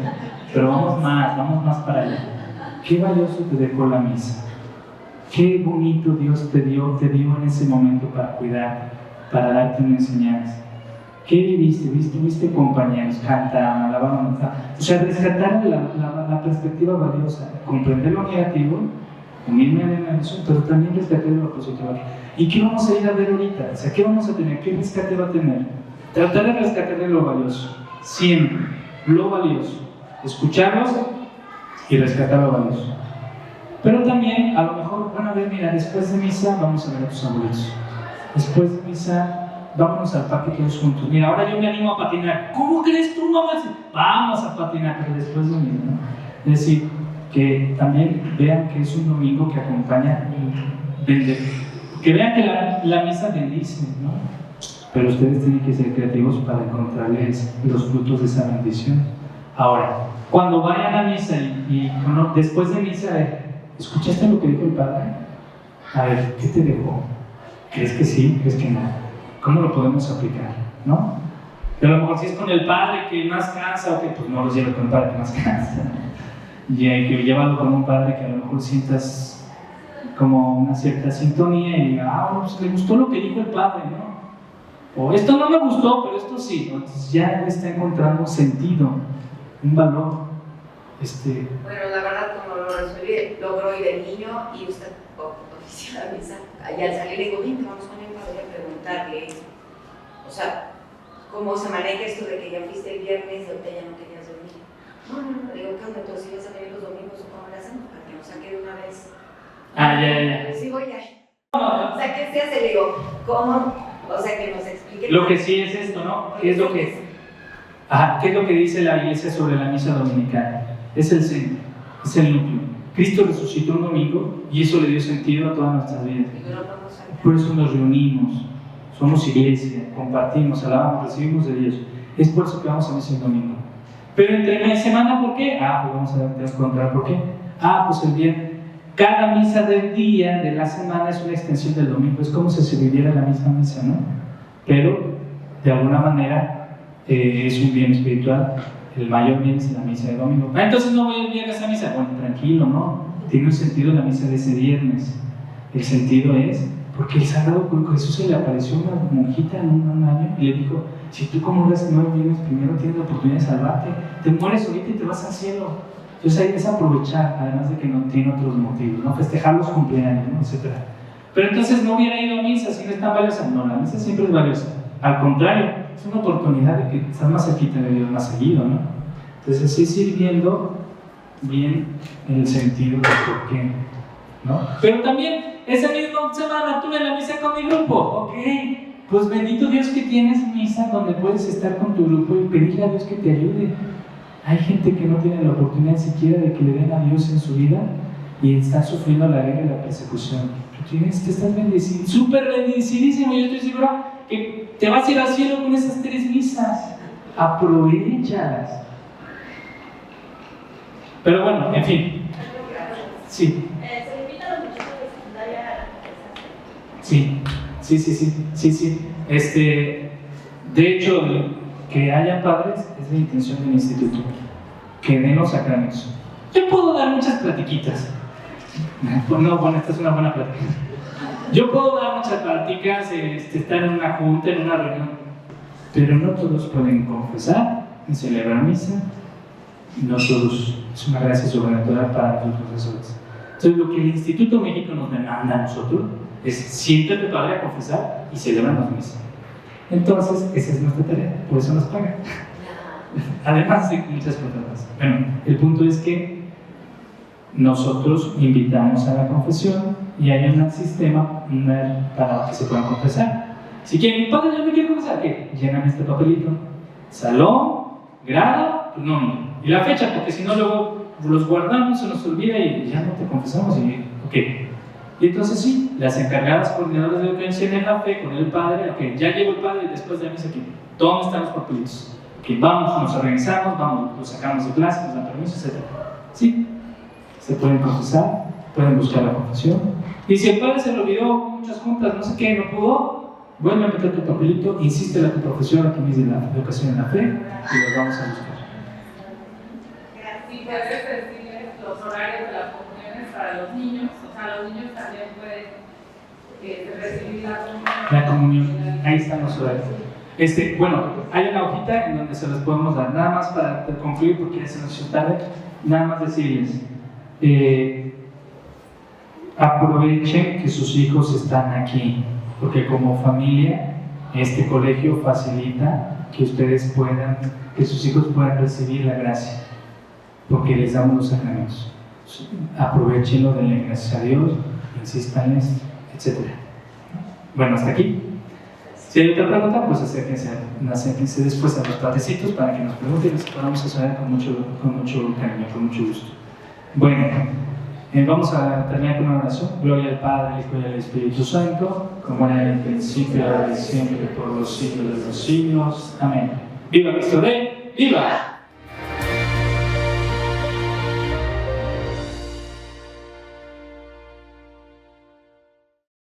Pero vamos más para allá. Qué valioso te dejó la misa. Qué bonito Dios te dio en ese momento para cuidar, para darte una enseñanza. ¿Qué viviste? ¿Viste compañeros? Cantaban, alababan. O sea, rescatar la perspectiva valiosa, comprender lo negativo, unirme a eso, pero también rescatar lo positivo. ¿Y qué vamos a ir a ver ahorita? O sea, ¿qué vamos a tener? ¿Qué rescate va a tener? Tratar de rescatar lo valioso, siempre, lo valioso, escucharlos y rescatar lo valioso. Pero también, a lo mejor, a ver, mira, después de misa vamos a ver a tus abuelos. Después de misa, vámonos al parque todos juntos. Mira, ahora yo me animo a patinar. ¿Cómo crees tú, mamá? Vamos a patinar, pero después de misa, ¿no? Es decir, que también vean que es un domingo que acompaña, que vean que la misa bendice, ¿no? Pero ustedes tienen que ser creativos para encontrarles los frutos de esa bendición. Ahora, cuando vayan a misa y después de misa, ¿escuchaste lo que dijo el Padre? A ver, ¿qué te dejó? ¿Crees que sí? ¿Crees que no? ¿Cómo lo podemos aplicar? ¿No? Y a lo mejor si es con el Padre que más cansa, pues no los lleve con el Padre que más cansa. Y hay que llevarlo con un Padre que a lo mejor sientas como una cierta sintonía y diga, pues le gustó lo que dijo el Padre, ¿no? O esto no me gustó, pero esto sí. Entonces ya le está encontrando un sentido, un valor. Bueno, la verdad, como lo resolví, logró ir el niño y usted ofició la misa. Y al salir le digo, bien, vamos con el padre a preguntarle, o sea, ¿cómo se maneja esto de que ya fuiste el viernes y ahorita ya no querías dormir? No, digo, ¿qué onda? Entonces ibas a venir los domingos o cómo le hacen para que nos saque de una vez. Ya. Sí, voy a. O sea, ¿qué se hace? Le digo, ¿cómo? O sea, que nos explique. Lo que sí es esto, ¿no? ¿Qué es lo que dice la Iglesia sobre la misa dominical? Es el centro, es el núcleo. Cristo resucitó un domingo y eso le dio sentido a todas nuestras vidas. Por eso nos reunimos, somos iglesia, compartimos, alabamos, recibimos de Dios. Es por eso que vamos a misa el domingo. Pero entre semana, ¿por qué? Pues vamos a encontrar por qué. Pues el viernes. Cada misa del día, de la semana, es una extensión del domingo. Es como si se viviera la misma misa, ¿no? Pero, de alguna manera, es un bien espiritual. El mayor bien es la misa de domingo. Entonces no voy el viernes a misa. Bueno, tranquilo, ¿no? Tiene un sentido la misa de ese viernes. El sentido es, porque el Sagrado Jesús se le apareció una monjita en un año y le dijo, si tú comulgas 9 viernes primero, tienes la oportunidad de salvarte. Te mueres ahorita y te vas al cielo. Entonces hay que aprovechar, además de que no tiene otros motivos, ¿no? Festejar los cumpleaños, ¿no? Etc. Pero entonces no hubiera ido a misa si no es tan valiosa. No, la misa siempre es valiosa. Al contrario, es una oportunidad de que estás más cerquita de Dios, más seguido, ¿no? Entonces sí es ir viendo bien el sentido de por qué, ¿no? Pero también, esa misma semana tuve la misa con mi grupo, ok. Pues bendito Dios que tienes misa donde puedes estar con tu grupo y pedirle a Dios que te ayude. Hay gente que no tiene la oportunidad siquiera de que le den a Dios en su vida y está sufriendo la guerra y la persecución. Tú te estás bendecido, súper bendecidísimo. Yo estoy seguro que te vas a ir al cielo con esas 3 misas. Aprovéchalas. Pero bueno, en fin. Sí. ¿Se invita a los muchachos de secundaria a Sí. De hecho, que haya padres es la intención del instituto, que den los sacramentos. Yo puedo dar muchas platiquitas. No, bueno, esta es una buena plática. Yo puedo dar muchas pláticas, estar en una junta, en una reunión, pero no todos pueden confesar ni celebrar misa. No todos. Es una gracia sobrenatural para los profesores. Entonces, lo que el Instituto México nos demanda a nosotros es siéntate padre a confesar y celebramos misa. Entonces, esa es nuestra tarea, por eso nos pagan. Además de muchas cosas más. Bueno, el punto es que nosotros invitamos a la confesión y hay un sistema para que se puedan confesar. Si quieren, padre, yo me quiero confesar, ¿qué? Lléname este papelito. Salón, grado, tu nombre. Y la fecha, porque si no, luego los guardamos, se nos olvida y ya no te confesamos. Y, ok. Y entonces sí, las encargadas coordinadoras de educación en la fe con el padre, ok, ya llegó el padre después de la misa aquí. ¿Dónde están los papelitos? Ok, vamos, nos organizamos, vamos, los sacamos de clase, nos dan permiso, etc. Sí, se pueden confesar, pueden buscar la confesión. Y si el padre se lo olvidó, muchas juntas, no sé qué, no pudo, vuelve a meter tu papelito, insiste a tu profesor, aquí mismo de la educación en la fe, y los vamos a buscar. Y puedes decirles los horarios de las comuniones para los niños, o sea, los niños también pueden recibir la comunión. La comunión, ahí están los horarios. Bueno, hay una hojita en donde se los podemos dar, nada más para concluir porque ya se nos hizo tarde, nada más decirles, aprovechen que sus hijos están aquí, porque como familia, este colegio facilita que ustedes puedan, que sus hijos puedan recibir la gracia, porque les damos los sacramentos. Aprovechenlo, denle gracias a Dios, insístanles, etc. Bueno, hasta aquí. Si hay otra pregunta, pues acérquense después a los padrecitos para que nos pregunten y les podamos asesorar con mucho cariño, con mucho gusto. Bueno, vamos a terminar con una oración. Gloria al Padre, al Hijo y al Espíritu Santo, como era en el principio, ahora y siempre, por los siglos de los siglos. Amén. ¡Viva Cristo Rey! ¡Viva!